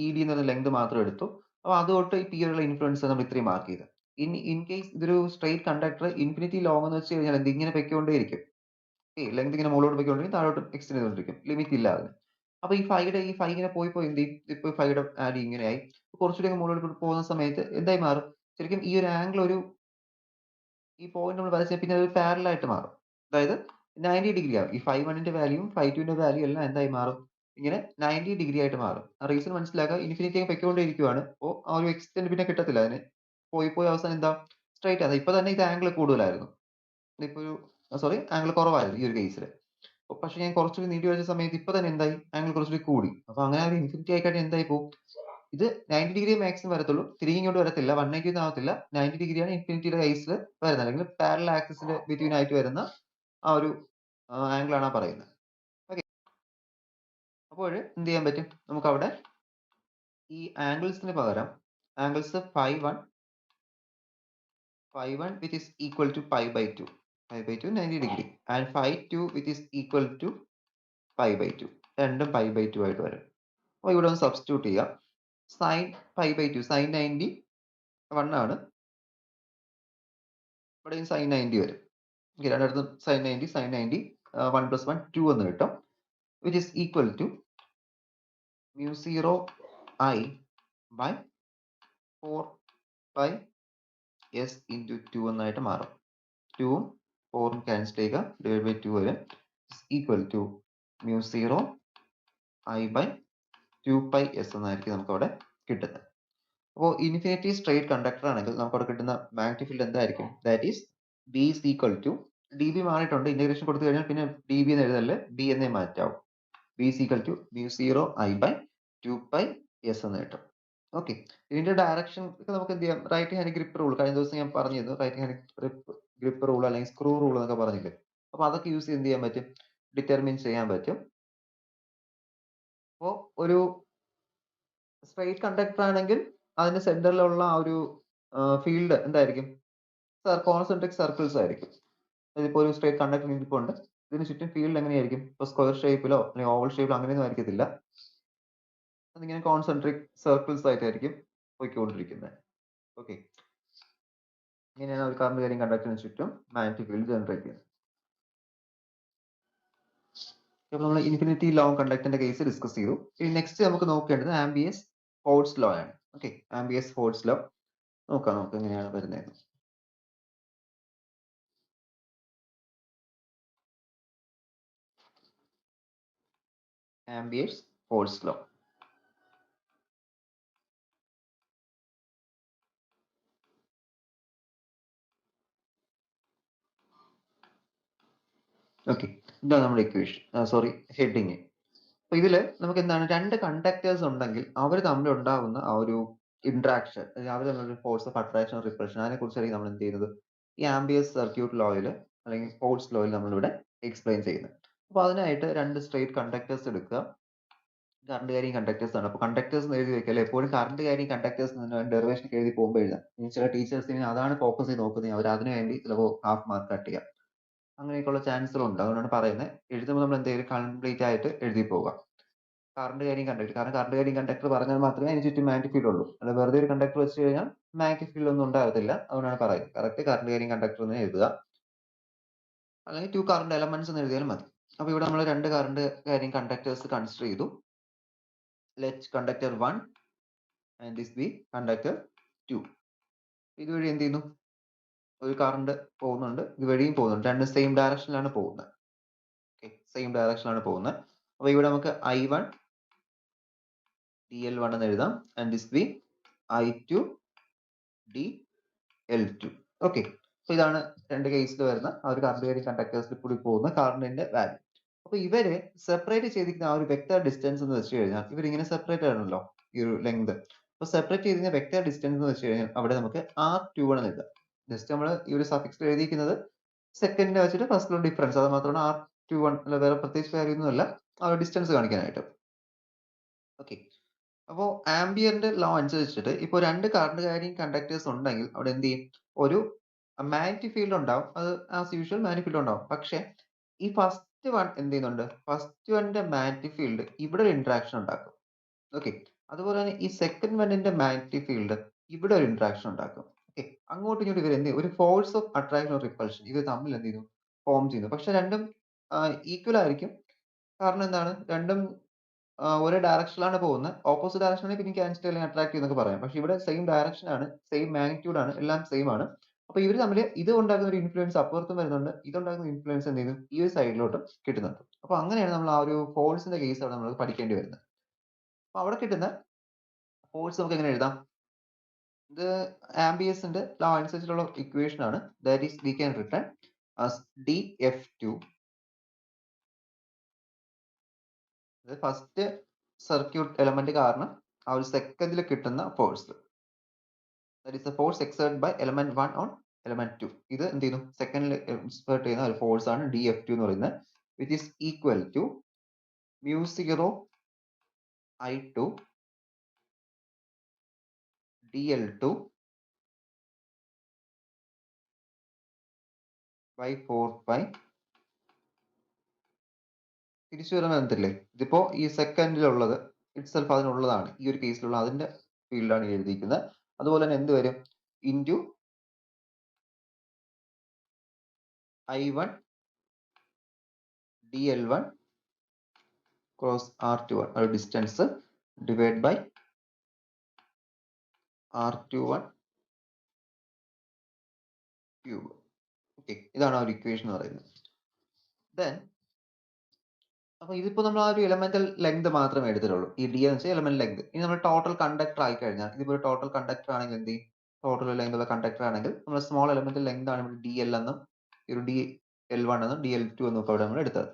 ഈ ഡി എന്ന് പറയുന്ന ലെങ്ത് മാത്രം എടുത്തു. അപ്പൊ അതുകൊണ്ട് ഈ പി ഉള്ള ഇൻഫ്ലുവൻസ് നമ്മൾ ഇത്രയും മാർക്ക് ചെയ്ത്. ഇൻ കേസ് ഇതൊരു സ്ട്രെയിറ്റ് കണ്ടക്ടർ ഇൻഫിനിറ്റി ലോങ് എന്ന് വെച്ച് കഴിഞ്ഞാൽ എന്ത് ഇങ്ങനെ പൊയ്ക്കൊണ്ടേയിരിക്കും. ലെങ്ത് ഇങ്ങനെ മുകളിലോട്ട് പോയിക്കൊണ്ടിരിക്കും, താഴോട്ട് എക്സ്റ്റെൻഡ് ചെയ്തുകൊണ്ടിരിക്കും, ലിമിറ്റ് ഇല്ലാതെ. അപ്പൊ ഈ ഫൈ ഇങ്ങനെ പോയി എന്ത് ചെയ്യും? ഇപ്പൊ ഫൈയുടെ വാല്യൂ ഇങ്ങനെയായി. കുറച്ചുകൂടി മുകളിലോട്ട് പോകുന്ന സമയത്ത് എന്തായി മാറും? ശരിക്കും ഈ ഒരു ആംഗിൾ ഈ പോയിന്റ് നമ്മൾ വരച്ചാൽ പിന്നെ അത് പാരലൽ ആയിട്ട് മാറും. അതായത് 90 ഡിഗ്രി ആവും. ഈ ∅1ന്റെ വാല്യൂയും ∅2ന്റെ വാല്യൂ എല്ലാം എന്തായി മാറും? ഇങ്ങനെ 90 ഡിഗ്രി ആയിട്ട് മാറും. ആ റീസൺ മനസ്സിലാക്കുക. ഇൻഫിനിറ്റി അങ്ങ് പൊയ്ക്കൊണ്ടേയിരിക്കുകയാണ്. അപ്പോൾ ആ ഒരു എക്സ്റ്റെൻഡ് പിന്നെ കിട്ടത്തില്ല അതിന്. പോയി അവസാനം എന്താ? സ്ട്രെയിറ്റ് ആണ്. ഇപ്പൊ തന്നെ ഇത് ആംഗിൾ കൂടുതലായിരുന്നു. ഇപ്പൊ ആംഗിൾ കുറവായിരുന്നു ഈ ഒരു കേസിൽ. പക്ഷെ ഞാൻ കുറച്ചുകൂടി നീട്ടി വരച്ച സമയത്ത് ഇപ്പൊ തന്നെ എന്തായി ആംഗിൾ കുറച്ചുകൂടി കൂടി. അപ്പൊ അങ്ങനെ ഒരു ഇൻഫിനിറ്റി ആയിക്കഴിഞ്ഞാൽ എന്തായി പോകും? ഇത് 90 ഡിഗ്രി മാക്സിമം വരത്തുള്ളൂ. തിരികെ ഇങ്ങോട്ട് വരത്തില്ല. 180 ഒന്നും ആവത്തില്ല. 90 ഡിഗ്രിയാണ് ഇൻഫിനിറ്റിയുടെ കേസിൽ വരുന്നത്. അല്ലെങ്കിൽ പാരലൽ ആക്സിസിന്റെ ബിറ്റ്വീൻ ആയിട്ട് വരുന്ന ആ ഒരു ആംഗിൾ ആണ് പറയുന്നത്. ഓക്കെ. അപ്പോൾ എന്ത് ചെയ്യാൻ പറ്റും? നമുക്ക് അവിടെ ഈ ആംഗിൾസിന് പകരം angles φ1 which is equal to pi by 2. Pi by 2 90 degree and φ2 which is equal to pi by 2. രണ്ടും pi by 2 ആയിട്ട് വരും. അപ്പോൾ ഇവിടെ ഒന്ന് സബ്സ്റ്റിറ്റ്യൂട്ട് ചെയ്യാം. sin pi by 2 sin 90 1 ആണ്. ഇവിടെയും sin 90 വരും. ഓക്കെ, രണ്ടിടത്തും sin 90 1 plus 1 2 എന്ന് കിട്ടും. which is equal to mu 0 I by 4 pi s into 2 എന്നായിട്ട് മാറും. 2ഉം 4ഉം ക്യാൻസൽ ചെയ്യുക, ഡിവൈഡ് ബൈ 2 വരും. Equal to mu 0 I by 2 pi s എന്നായിരിക്കും നമുക്ക് അവിടെ കിട്ടുന്നത്. അപ്പോൾ ഇൻഫിനിറ്റി സ്ട്രെയിറ്റ് കണ്ടക്ടർ ആണെങ്കിൽ നമുക്ക് അവിടെ കിട്ടുന്ന മാഗ്നറ്റിക് ഫീൽഡ് എന്തായിരിക്കും? That is B is equal to dB മാറിയിട്ടുണ്ട്. ഇന്റഗ്രേഷൻ കൊടുത്തു കഴിഞ്ഞാൽ പിന്നെ dB എന്ന് എഴുതല്ലേ, B എന്നേ മാറ്റാവും. B is equal to mu 0 I by 2 pi s എന്ന് കിട്ടും. ഓക്കെ, ഇതിന്റെ ഡയറക്ഷൻ ഒക്കെ നമുക്ക് എന്ത് ചെയ്യാം? റൈറ്റ് ഹാൻഡ് ഗ്രിപ്പ് റൂൾ കഴിഞ്ഞ ദിവസം ഞാൻ പറഞ്ഞിരുന്നു. റൈറ്റ് ഹാൻഡ് ഗ്രിപ്പ് റൂൾ അല്ലെങ്കിൽ സ്ക്രൂ റൂൾ എന്നൊക്കെ പറഞ്ഞില്ലേ? അപ്പൊ അതൊക്കെ യൂസ് ചെയ്ത് എന്ത് ചെയ്യാൻ പറ്റും? ഡിറ്റർമിൻ ചെയ്യാൻ പറ്റും. അപ്പോൾ ഒരു സ്ട്രെയിറ്റ് കണ്ടക്ടർ ആണെങ്കിൽ അതിന്റെ സെന്ററിലുള്ള ആ ഒരു ഫീൽഡ് എന്തായിരിക്കും? കോൺസെൻട്രിക് സർക്കിൾസ് ആയിരിക്കും. ഇതിപ്പോ ഒരു സ്ട്രെയിറ്റ് കണ്ടക്ടർ ഇരിപ്പുണ്ട്. ഇതിന് ചുറ്റും ഫീൽഡ് എങ്ങനെയായിരിക്കും? ഇപ്പൊ സ്ക്വയർ ഷേപ്പിലോ അല്ലെങ്കിൽ ഓവൽ ഷേപ്പിലോ അങ്ങനെയൊന്നും ആയിരിക്കത്തില്ല. അതിങ്ങനെ കോൺസെൻട്രിക് സർക്കിൾസ് ആയിട്ടായിരിക്കും പോയിക്കൊണ്ടിരിക്കുന്നത്. ഓക്കെ, ഇങ്ങനെയാണ് ഒരു കറണ്ട് ക്യാരിയിങ് കണ്ടക്ടറിന് ചുറ്റും മാഗ്നറ്റിക് ഫീൽഡ് ജനറേറ്റ് ചെയ്യുന്നത്. അപ്പോൾ നമ്മൾ ഇൻഫിനിറ്റി ലോ കണ്ടക്ടറിന്റെ കേസ് ഡിസ്കസ് ചെയ്തു. ഇനി നെക്സ്റ്റ് നമുക്ക് നോക്കേണ്ടത് ആംബിയസ് ഫോഴ്സ് ലോ ആണ്. ഓക്കെ, ആംബിയസ് ഫോഴ്സ് ലോ നോക്കാം നമുക്ക് എങ്ങനെയാണ് വരുന്നത്. Ambience force law. ഓക്കെ, ഇതാണ് നമ്മുടെ ഇക്വേഷൻ, സോറി ഹെഡിങ്. അപ്പൊ ഇതില് നമുക്ക് എന്താണ്, രണ്ട് കണ്ടക്ടേഴ്സ് ഉണ്ടെങ്കിൽ അവർ തമ്മിൽ ഉണ്ടാകുന്ന ആ ഒരു ഇന്ററാക്ഷൻ, അവർ തമ്മിലുള്ള ഫോഴ്സ് ഓഫ് അട്രാക്ഷൻ റിപ്പൾഷൻ, അതിനെ കുറിച്ചായിരിക്കും നമ്മൾ എന്ത് ചെയ്യുന്നത് ഈ ആംബിയസ് സർക്യൂട്ട് ലോയിൽ അല്ലെങ്കിൽ ഫോഴ്സ് ലോയിൽ നമ്മളിവിടെ എക്സ്പ്ലെയിൻ ചെയ്യുന്നത്. അപ്പൊ അതിനായിട്ട് രണ്ട് സ്ട്രെയിറ്റ് കണ്ടക്ടേഴ്സ് എടുക്കുക. കറണ്ട് ക്യാരിയിങ് കണ്ടക്ടേഴ്സ് ആണ്. അപ്പൊ കണ്ടക്ടേഴ്സ് എഴുതി വെക്കല്ലേ, എപ്പോഴും കറണ്ട് ക്യാരിയിങ് കണ്ടക്ടേഴ്സ് ഡെറിവേഷൻ എഴുതി പോകുമ്പോൾ എഴുതാം. ചില ടീച്ചേഴ്സിന് അതാണ് ഫോക്കസ് ചെയ്ത് നോക്കുന്നത്, അവർ അതിനു വേണ്ടി ചിലപ്പോൾ ഹാഫ് മാർക്ക് കട്ട് ചെയ്യാം. അങ്ങനെയൊക്കെയുള്ള ചാൻസുകളുണ്ട്. അതുകൊണ്ടാണ് പറയുന്നത്, എഴുതുമ്പോൾ നമ്മൾ എന്തെങ്കിലും കംപ്ലീറ്റ് ആയിട്ട് എഴുതി പോവുക. കറണ്ട് ക്യാരിയിങ് കണ്ടക്ടർ, കാരണം കറണ്ട് ക്യാരിയിങ് കണ്ടക്ടർ പറഞ്ഞാൽ മാത്രമേ അതിന് ചുറ്റും മാഗ്നറ്റിക് ഫീൽഡ് ഉള്ളൂ. അല്ല വെറുതെ ഒരു കണ്ടക്ടർ വെച്ച് കഴിഞ്ഞാൽ മാഗ്നറ്റിക് ഫീൽഡ് ഒന്നും ഉണ്ടാകത്തില്ല. അതുകൊണ്ടാണ് പറയുന്നത് കറക്റ്റ് കറണ്ട് ക്യാരിയിങ് കണ്ടക്ടർ എന്ന് എഴുതുക, അല്ലെങ്കിൽ 2 കറണ്ട് എലമെന്റ്സ് എന്ന് എഴുതിയാലും മതി. അപ്പൊ ഇവിടെ നമ്മൾ രണ്ട് കറണ്ട് ക്യാരിയിങ് കണ്ടക്ടേഴ്സ് കൺസിഡർ ചെയ്തു. Let conductor 1 and this B conductor 2. ഇതുവഴി എന്ത് ചെയ്യുന്നു, ഒരു കറണ്ട് പോകുന്നുണ്ട്, ഇതുവഴിയും പോകുന്നുണ്ട്. രണ്ടും സെയിം ഡയറക്ഷനിലാണ് പോകുന്നത്. സെയിം ഡയറക്ഷനിലാണ് പോകുന്നത്. അപ്പൊ ഇവിടെ നമുക്ക് I1 DL1 എന്ന് എഴുതാം, and this B I2 DL2. Okay, അപ്പൊ ഇതാണ് രണ്ട് കേസിൽ വരുന്ന ആ ഒരു കറണ്ട് ക്യാരിയിങ് കണ്ടക്ടേഴ്സിൽ കൂടി പോകുന്ന കറണ്ടിന്റെ വാല്യൂ. അപ്പൊ ഇവര് സെപ്പറേറ്റ് ചെയ്തിരിക്കുന്ന ആ ഒരു വെക്ടർ ഡിസ്റ്റൻസ് എന്ന് വെച്ച് കഴിഞ്ഞാൽ ഇവരിങ്ങനെ സെപ്പറേറ്റ് ആണല്ലോ ഈ ഒരു ലെങ്ത്. അപ്പൊ സെപ്പറേറ്റ് ചെയ്തിരിക്കുന്ന വെക്ടർ ഡിസ്റ്റൻസ് എന്ന് വെച്ച് കഴിഞ്ഞാൽ അവിടെ നമുക്ക് R21 എന്ന് എഴുതാം. ജസ്റ്റ് നമ്മൾ ഈ ഒരു സഫിക്സ് എഴുതിയിരിക്കുന്നത് സെക്കൻഡിനെ വെച്ചിട്ട് ഫസ്റ്റിലുള്ള ഡിഫറൻസ്, അത് മാത്രമാണ് R21, അല്ല വേറെ പ്രത്യേകിച്ച് കാര്യമൊന്നുമല്ല, ആ ഒരു ഡിസ്റ്റൻസ് കാണിക്കാനായിട്ട്. ഓക്കെ, അപ്പോ ആംബിയറിന്റെ ലോ അനുസരിച്ചിട്ട് ഇപ്പൊ രണ്ട് കറണ്ട് ക്യാരിയിങ് കണ്ടക്ടേഴ്സ് ഉണ്ടെങ്കിൽ അവിടെ എന്ത് ചെയ്യും, ഒരു മാഗ്നറ്റിക് ഫീൽഡ് ഉണ്ടാവും. അത് ആസ് യൂഷ്വൽ മാഗ്നറ്റിക് ഫീൽഡ് ഉണ്ടാവും. പക്ഷെ ഈ ഫസ്റ്റ് വൺ എന്ത് ചെയ്യുന്നുണ്ട്, ഫസ്റ്റ് വണ്ണിന്റെ മാഗ്നറ്റിക് ഫീൽഡ് ഇവിടെ ഒരു ഇന്ററാക്ഷൻ ഉണ്ടാക്കും. ഓക്കെ, അതുപോലെ തന്നെ ഈ സെക്കൻഡ് വണ്ണിന്റെ മാഗ്നറ്റിക് ഫീൽഡ് ഇവിടെ ഒരു ഇന്ററാക്ഷൻ ഉണ്ടാക്കും. ഓക്കെ, അങ്ങോട്ടും ഇങ്ങോട്ടും ഇവർ എന്ത് ചെയ്യും, ഒരു force of attraction or repulsion ഇവർ തമ്മിൽ എന്ത് ചെയ്യുന്നു, ഫോം ചെയ്യുന്നു. പക്ഷെ രണ്ടും ഈക്വൽ ആയിരിക്കും. കാരണം എന്താണ്, രണ്ടും ഒരേ ഡയറക്ഷനിലാണ് പോകുന്നത്. ഓപ്പോസിറ്റ് ഡയറക്ഷനാണെങ്കിൽ പിന്നെ ക്യാൻസൽ അല്ലെങ്കിൽ അട്രാക്റ്റീവ് എന്നൊക്കെ പറയാം. പക്ഷെ ഇവിടെ സെയിം ഡയറക്ഷൻ ആണ്, സെയിം മാഗ്നിറ്റ്യൂഡ് ആണ്, എല്ലാം സെയിം ആണ്. അപ്പൊ ഇവർ തമ്മിൽ ഇത് ഉണ്ടാക്കുന്ന ഒരു ഇൻഫ്ലുവൻസ് അപ്പുറത്തും വരുന്നുണ്ട്, ഇതുണ്ടാക്കുന്ന ഇൻഫ്ലുവൻസ് എന്ത് ചെയ്യുന്നു, ഈ ഒരു സൈഡിലോട്ടും കിട്ടുന്നുണ്ട്. അപ്പൊ അങ്ങനെയാണ് നമ്മൾ ആ ഒരു ഫോഴ്സിന്റെ കേസ് അവിടെ നമ്മൾ പഠിക്കേണ്ടി വരുന്നത്. അപ്പൊ അവിടെ കിട്ടുന്ന ഫോഴ്സ് നമുക്ക് എങ്ങനെ എഴുതാം, ഇത് ആംബിയസിന്റെ ലോ അനുസരിച്ചുള്ള ഇക്വേഷൻ ആണ്. That is we can written as dF2 first circuit element കാരണം ആ ഒരു സെക്കൻഡിൽ കിട്ടുന്ന force. That is the force exerted by element 1 on element 2. ഇത് എന്ത് ചെയ്യുന്നു, സെക്കൻഡിൽ എക്സ്പേർട്ട് ചെയ്യുന്ന ഒരു ഫോഴ്സ് ആണ് DF2 എന്ന് പറയുന്നത്, which is equal to μ0 I2 DL2 by 4 pi. തിരിച്ചു വരുന്ന എന്തില്ലേ, ഇതിപ്പോ ഈ സെക്കൻഡിലുള്ളത് ഇറ്റ്സെൽഫ് അതിനുള്ളതാണ്, ഈ ഒരു കേസിലുള്ള അതിന്റെ ഫീൽഡാണ് എഴുതിയിരിക്കുന്നത്. അതുപോലെ തന്നെ എന്ത് വരും, into I1 DL1 cross R21 ഒരു distance divide by R21 cube. Okay, ഇതാണ് ആ ഒരു ഇക്വേഷൻ എന്ന് പറയുന്നത്. ദെൻ അപ്പൊ ഇതിപ്പോ നമ്മൾ ആ ഒരു എലമെന്റൽ ലെങ്ത് മാത്രമേ എടുത്തിട്ടുള്ളൂ, ഈ ഡി എന്ന് വെച്ചാൽ എലമെന്റ് ലെങ്ത്. ഇനി നമ്മൾ ടോട്ടൽ കണ്ടക്ടർ ആയി കഴിഞ്ഞാൽ, ഇതിപ്പോ ടോട്ടൽ കണ്ടക്ടർ ആണെങ്കിൽ എന്ത് ചെയ്യും, ടോട്ടൽ ലെങ്ത് ഉള്ള കണ്ടക്ടർ ആണെങ്കിൽ നമ്മൾ സ്മോൾ എലമെന്റൽ ലെങ്ത് ആണ് ഇവിടെ DL എന്നും ഒരു DL1 എന്നും DL2 എന്നും ഒക്കെ അവിടെ നമ്മൾ എടുത്തത്.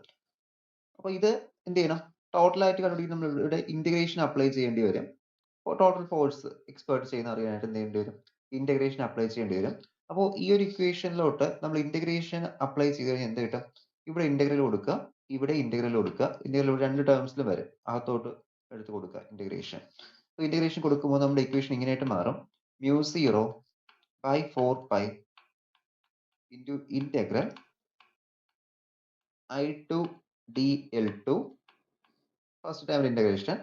അപ്പൊ ഇത് എന്ത് ചെയ്യണം, ടോട്ടൽ ആയിട്ട് കണ്ടുപിടിക്കും, നമ്മൾ ഇവിടെ ഇന്റഗ്രേഷൻ അപ്ലൈ ചെയ്യേണ്ടി വരും. ടോട്ടൽ ഫോഴ്സ് എക്സ്പേർട്ട് ചെയ്യുന്ന അറിയാനായിട്ട് എന്ത് ചെയ്യേണ്ടി വരും, ഇന്റഗ്രേഷൻ അപ്ലൈ ചെയ്യേണ്ടി വരും. അപ്പോൾ ഈ ഒരു ഇക്വേഷനിലോട്ട് നമ്മൾ ഇന്റഗ്രേഷൻ അപ്ലൈ ചെയ്ത് കഴിഞ്ഞാൽ എന്ത് കിട്ടും, ഇവിടെ ഇന്റഗ്രൽ കൊടുക്കുക, ഇവിടെ ഇന്റഗ്രൽ കൊടുക്കുക, ഇന്റഗ്രൽ രണ്ട് ടേംസിലും വരും, അകത്തോട്ട് എടുത്ത് കൊടുക്കുക ഇന്റഗ്രേഷൻ. ഇന്റഗ്രേഷൻ കൊടുക്കുമ്പോൾ നമ്മുടെ ഇക്വേഷൻ ഇങ്ങനെയായിട്ട് മാറും, μ0 by 4 pi into integral I2 DL2. First time integration,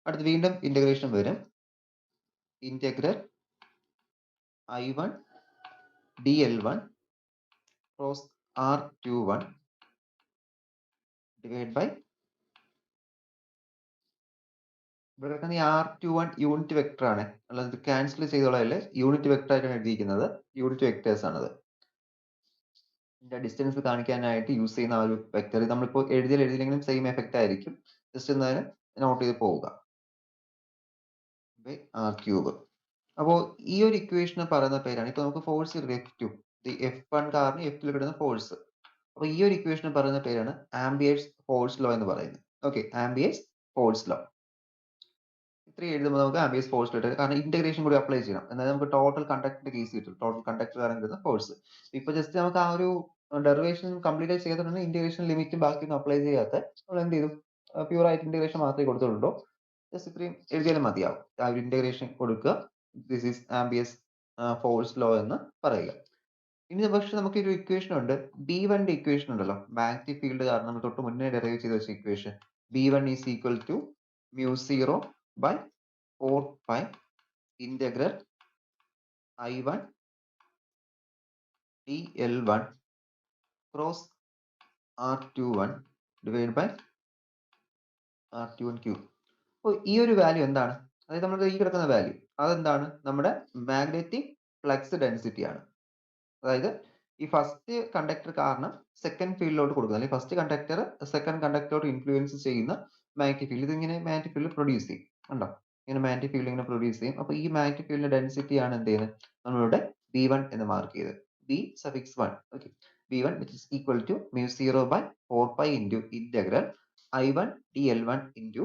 അടുത്ത് വീണ്ടും ഇന്റഗ്രേഷൻ വരും, integral I1 DL1 cross R21 divide by, ഇവിടെ കിടക്കുന്ന ഈ R21 യൂണിറ്റ് വെക്ടർ ആണ്, അല്ലാതെ ക്യാൻസൽ ചെയ്തോളല്ലേ, യൂണിറ്റ് വെക്ടർ ആയിട്ടാണ് എഴുതിയിരിക്കുന്നത്, യൂണിറ്റ് വെക്ടേഴ്സ് ആണത്. ഇതിന്റെ ഡിസ്റ്റൻസ് കാണിക്കാനായിട്ട് യൂസ് ചെയ്യുന്ന ആ ഒരു വെക്ടർ നമ്മളിപ്പോൾ എഴുതിയില്ലെങ്കിലും സെയിം എഫക്റ്റ് ആയിരിക്കും, ജസ്റ്റ് എന്തായാലും നോട്ട് ചെയ്ത് പോവുക, R ക്യൂബ്. അപ്പോൾ ഈ ഒരു ഇക്വേഷന് പറയുന്ന പേരാണ്, ഇപ്പൊ നമുക്ക് ഫോഴ്സ് F2, F1 കാരണം F2 കിട്ടുന്ന ഫോഴ്സ്. അപ്പൊ ഈ ഒരു ഇക്വേഷന് പറയുന്ന പേരാണ് ആംബിയേഴ്സ് ഫോഴ്സ് ലോ എന്ന് പറയുന്നത്. Okay, Ampere's force law. ഇത്രയും എഴുതുമ്പോൾ നമുക്ക് ആംബിയേഴ്സ് ഫോഴ്സ് ലോ, കാരണം ഇന്റഗ്രേഷൻ കൂടി അപ്ലൈ ചെയ്യണം, എന്നാൽ നമുക്ക് ടോട്ടൽ കണ്ടക്ടറിന്റെ കേസ് കിട്ടും, ടോട്ടൽ കണ്ടക്ടർ കാരണം കിട്ടുന്ന ഫോഴ്സ്. ഇപ്പൊ ജസ്റ്റ് നമുക്ക് ആ ഒരു ഡെറിവേഷൻ കംപ്ലീറ്റ് ചെയ്തിട്ടുണ്ട്, ഇന്റഗ്രേഷൻ ലിമിറ്റും ബാക്കിയൊന്നും അപ്ലൈ ചെയ്യാത്ത നമ്മൾ എന്ത് ചെയ്തു, പ്യൂർ ആയിട്ട് ഇന്റഗ്രേഷൻ മാത്രമേ കൊടുത്തിട്ടുള്ളൂ, ജസ്റ്റ് ഇത്രയും എഴുതിയാലും മതിയാവും. ആ ഒരു ഇന്റഗ്രേഷൻ കൊടുക്കുക, this is Ampere's force law എന്ന് പറയുക. ഇനി പക്ഷെ നമുക്ക് ഒരു ഇക്വേഷൻ ഉണ്ട്, B1 ഇക്വേഷൻ ഉണ്ടല്ലോ, മാഗ്നറ്റിക് ഫീൽഡ് കാരണം നമ്മൾ തൊട്ട് മുന്നേ ഡെറൈവ് ചെയ്ത വെച്ച equation, B1 is equal to μ0 by 4 pi integral I1 DL1 cross R21 divided by R21 cube. അപ്പോൾ ഈ ഒരു വാല്യൂ എന്താണ്, അതായത് നമ്മുടെ ഈ കിടക്കുന്ന വാല്യൂ അതെന്താണ്, നമ്മുടെ മാഗ്നറ്റിക് ഫ്ലക്സ് ഡെൻസിറ്റി ആണ്. അതായത് ഈ ഫസ്റ്റ് കണ്ടക്ടർ കാരണം സെക്കൻഡ് ഫീൽഡിലോട്ട് കൊടുക്കുന്നത്, അല്ലെങ്കിൽ ഫസ്റ്റ് കണ്ടക്ടർ സെക്കൻഡ് കണ്ടക്ടറോട് ഇൻഫ്ലുവൻസ് ചെയ്യുന്ന മാഗ്നറ്റിക് ഫീൽഡ്, ഇതിങ്ങനെ മാഗ്നറ്റിക് ഫീൽഡ് പ്രൊഡ്യൂസ് ചെയ്യും, ഉണ്ടോ, ഇങ്ങനെ മാഗ്നറ്റിക് ഫീൽഡ് ഇങ്ങനെ പ്രൊഡ്യൂസ് ചെയ്യും. അപ്പോൾ ഈ മാഗ്നറ്റിക് ഫീൽഡിന്റെ ഡെൻസിറ്റി ആണ് എന്ത് ചെയ്യുന്നത്, നമ്മളിവിടെ B1 എന്ന് മാർക്ക് ചെയ്ത്, B1. Okay, B1 which is equal to μ0 by 4 pi into integral I1 DL1 into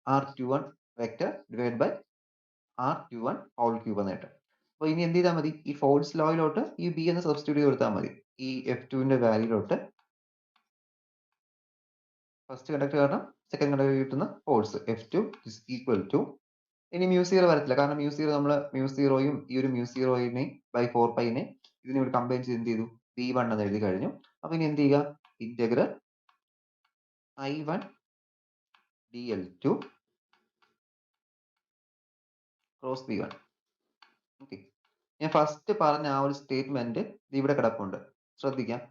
R21 vector divided by R21 whole cube എന്ന് കിട്ടും. അപ്പൊ ഇനി എന്ത് ചെയ്താൽ മതി, ഈ ഫോഴ്സ് ലോയിലോട്ട് ഈ ബി എന്ന് സബ്സ്റ്റിറ്റ്യൂട്ട് ചെയ്ത് കൊടുത്താൽ മതി, ഈ F2 വാല്യൂലോട്ട് ഫസ്റ്റ് കണ്ടക്ടർ കാരണം സെക്കൻഡ് കണ്ടക്ടർ കിട്ടുന്ന force F2 is equal to, ഇനി μ0 വരത്തില്ല, കാരണം μ0 നമ്മൾ μ0യും ഈ ഒരു μ0നെ by 4 pi നെ ഇതിനെ കൂടി കമ്പൈൻ ചെയ്ത് എന്ത് ചെയ്തു, B1 എന്ന് എഴുതി കഴിഞ്ഞു. അപ്പൊ ഇനി എന്ത് ചെയ്യുക, integral I1 DL2 cross B1. Okay, ഞാൻ ഫസ്റ്റ് പറഞ്ഞ ആ ഒരു സ്റ്റേറ്റ്മെന്റ് ഇവിടെ കിടപ്പുണ്ട്, ശ്രദ്ധിക്കാം.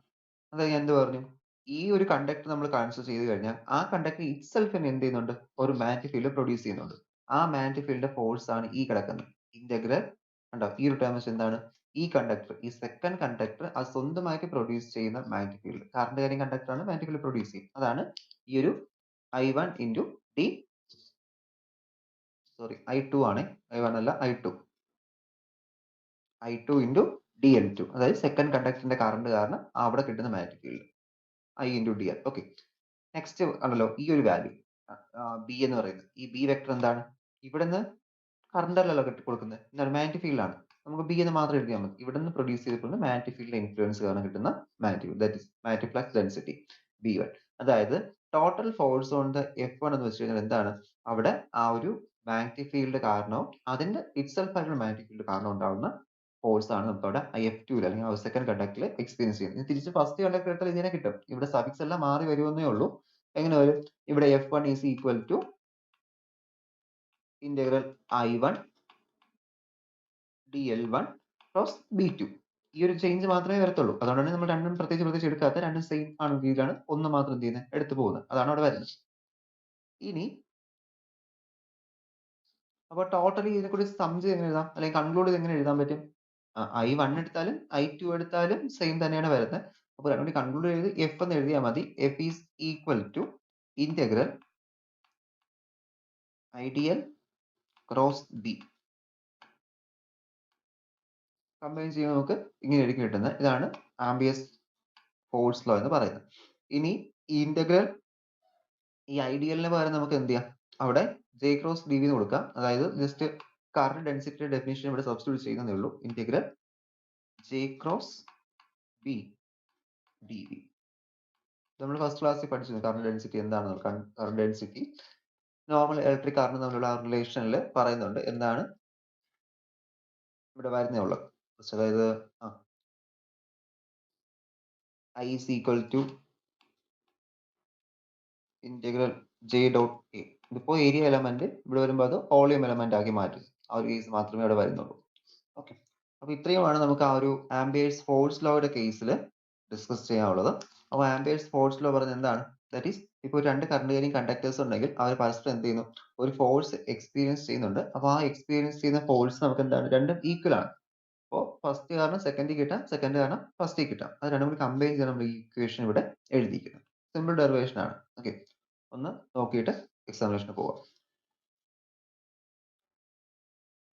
അതായത് ഞാൻ എന്ത് പറഞ്ഞു, ഈ ഒരു കണ്ടക്ടർ നമ്മൾ കൺസിഡർ ചെയ്ത് കഴിഞ്ഞാൽ ആ കണ്ടക്ടർ ഇറ്റ്സെൽഫ് എന്ത് ചെയ്യുന്നുണ്ട്, ഒരു മാഗ്നറ്റിക് ഫീൽഡ് പ്രൊഡ്യൂസ് ചെയ്യുന്നുണ്ട്. ആ മാഗ്നറ്റിക് ഫീൽഡിന്റെ ഫോഴ്സ് ആണ് ഈ കിടക്കുന്നത്, ഇന്റഗ്രൽ ഉണ്ടോ, ഈ ഒരു ടേം എന്താണ്, ഈ കണ്ടക്ടർ, ഈ സെക്കൻഡ് കണ്ടക്ടർ അത് സ്വന്തമായിട്ട് പ്രൊഡ്യൂസ് ചെയ്യുന്ന മാഗ്നറ്റിക് ഫീൽഡ്, കറണ്ട് കാര്യം കണ്ടക്ടർ ആണ് മാഗ്നറ്റിക് ഫീൽഡ് പ്രൊഡ്യൂസ് ചെയ്യും, അതാണ് ഈ ഒരു I1 into I2 ആണ്, I1 അല്ല I2 into DL2, അതായത് സെക്കൻഡ് കണ്ടക്ടറിന്റെ കറണ്ട് കാരണം അവിടെ കിട്ടുന്ന magnetic field I into DL. Okay, next ആണല്ലോ ഈ ഒരു വാല്യൂ, ബി എന്ന് പറയുന്നത്. ഈ ബി വെക്ടർ എന്താണ്? ഇവിടുന്ന് കറണ്ട് അല്ലല്ലോ കൊടുക്കുന്നത്. എന്താണ്? മാഗ്നറ്റിക് ഫീൽഡ് ആണ്. നമുക്ക് ബി എന്ന് മാത്രം എഴുതിയാൽ മതി. ഇവിടുന്ന് പ്രൊഡ്യൂസ് ചെയ്തിട്ടുള്ള മാഗ്നറ്റിക് ഫീൽഡിന്റെ ഇൻഫ്ലുവൻസ് കാരണം കിട്ടുന്ന magnetic field, that is magnetic flux density B1. അതായത് total force on the F1 എന്ന് വെച്ച് കഴിഞ്ഞാൽ എന്താണ്? അവിടെ ആ ഒരു മാഗ്നറ്റിക് ഫീൽഡ് കാരണവും അതിന്റെ ഇറ്റ്സെൽഫ് ആയിട്ടുള്ള മാഗ്നറ്റിക് ഫീൽഡ് കാരണം ഉണ്ടാവുന്ന ഫോഴ്സ് ആണ് നമുക്ക് അവിടെ F2 ൽ അല്ലെങ്കിൽ സെക്കൻഡ് കണ്ടക്ടറിൽ എക്സ്പീരിയൻസ് ചെയ്യുന്നത്. തിരിച്ച് ഫസ്റ്റ് കണ്ടക്ടർ എടുത്താൽ ഇതിനെ കിട്ടും. ഇവിടെ സഫിക്സ് എല്ലാം മാറി വരുമെന്നേ ഉള്ളൂ. എങ്ങനെ വരും? ഇവിടെ F1 is equal to integral I1 dl1 cross B2. ഈ ഒരു ചേഞ്ച് മാത്രമേ വരത്തുള്ളൂ. അതുകൊണ്ടാണ് നമ്മൾ രണ്ടും പ്രത്യേകിച്ച് എടുക്കാത്ത, രണ്ടും സെയിം ആണ് രീതിയിലാണ് ഒന്ന് മാത്രം എന്ത് ചെയ്യുന്നത്, എടുത്തു പോകുന്നത്. അതാണ് അവിടെ വരുന്നത്. ഇനി അപ്പൊ ടോട്ടലി ഇതിനെ കൂടി സം ചെയ്ത് എങ്ങനെ എഴുതാം, അല്ലെങ്കിൽ കൺക്ലൂഡ് ചെയ്ത് എങ്ങനെ എഴുതാൻ പറ്റും? I1 എടുത്താലും I2 എടുത്താലും സെയിം തന്നെയാണ് വരുന്നത്. അപ്പൊ രണ്ടും കൂടി കൺക്ലൂഡ് ചെയ്ത് F എന്ന് എഴുതിയാൽ മതി. F is equal to integral IDL cross B. Combine ചെയ്യുമ്പോൾ നമുക്ക് ഇങ്ങനെയായിരിക്കും കിട്ടുന്നത്. ഇതാണ് ആംബിയസ് ഫോഴ്സ് ലോ എന്ന് പറയുന്നത്. ഇനി ഈ ഇന്റഗ്രൽ ഈ ഐഡിയലിന് പകരം നമുക്ക് എന്ത് ചെയ്യാം, അവിടെ J ക്രോസ് dv എന്ന് കൊടുക്കാം. അതായത് ജസ്റ്റ് കറന്റ് ഡെൻസിറ്റിയുടെ ഡെഫിനിഷൻ ഇവിടെ സബ്സ്റ്റിറ്റ്യൂട്ട് ചെയ്യുന്നതേ ഉള്ളൂ. Integral J cross B dv. നമ്മൾ ഫസ്റ്റ് ക്ലാസ്സിൽ പഠിച്ചു കറന്റ് ഡെൻസിറ്റി എന്താണെന്ന്. Current density normal electric current തമ്മിലുള്ള ആ റിലേഷനിൽ പറയുന്നുണ്ട്. എന്താണ് ഇവിടെ വരുന്നേ ഉള്ളത്. അതായത് I is equal to integral J dot A. ഇതിപ്പോ ഏരിയ എലമെന്റ് ഇവിടെ വരുമ്പോൾ അത് വോളിയം എലമെന്റ് ആക്കി മാറ്റും. ആ ഒരു കേസ് മാത്രമേ അവിടെ വരുന്നുള്ളൂ. ഓക്കെ, അപ്പൊ ഇത്രയുമാണ് നമുക്ക് ആ ഒരു ആംബിയേഴ്സ് ഫോഴ്സ് ലോയുടെ കേസിൽ ഡിസ്കസ് ചെയ്യാനുള്ളത്. അപ്പോൾ ആംബിയേഴ്സ് ഫോഴ്സ് ലോ പറയുന്നത് എന്താണ്? ദാറ്റ് ഈസ് ഇപ്പോൾ രണ്ട് കറണ്ട് ക്യാരിങ് കണ്ടക്ടേഴ്സ് ഉണ്ടെങ്കിൽ അവർ പരസ്പരം എന്ത് ചെയ്യുന്നു, ഒരു ഫോഴ്സ് എക്സ്പീരിയൻസ് ചെയ്യുന്നുണ്ട്. അപ്പോൾ ആ എക്സ്പീരിയൻസ് ചെയ്യുന്ന ഫോഴ്സ് നമുക്ക് എന്താണ്, രണ്ടും ഈക്വൽ ആണ്. അപ്പോൾ ഫസ്റ്റ് കാരണം സെക്കൻഡിൽ കിട്ടാം, സെക്കൻഡ് കാരണം ഫസ്റ്റിൽ കിട്ടാം. അത് രണ്ടും കൂടി കമ്പൈൻ ചെയ്യാൻ നമ്മൾ ഈ ഇക്വേഷൻ ഇവിടെ എഴുതിയിരിക്കുന്നത്. സിമ്പിൾ ഡെറിവേഷൻ ആണ്. ഓക്കെ, ഒന്ന് നോക്കിയിട്ട് എക്സാമിനേഷന് പോവാം.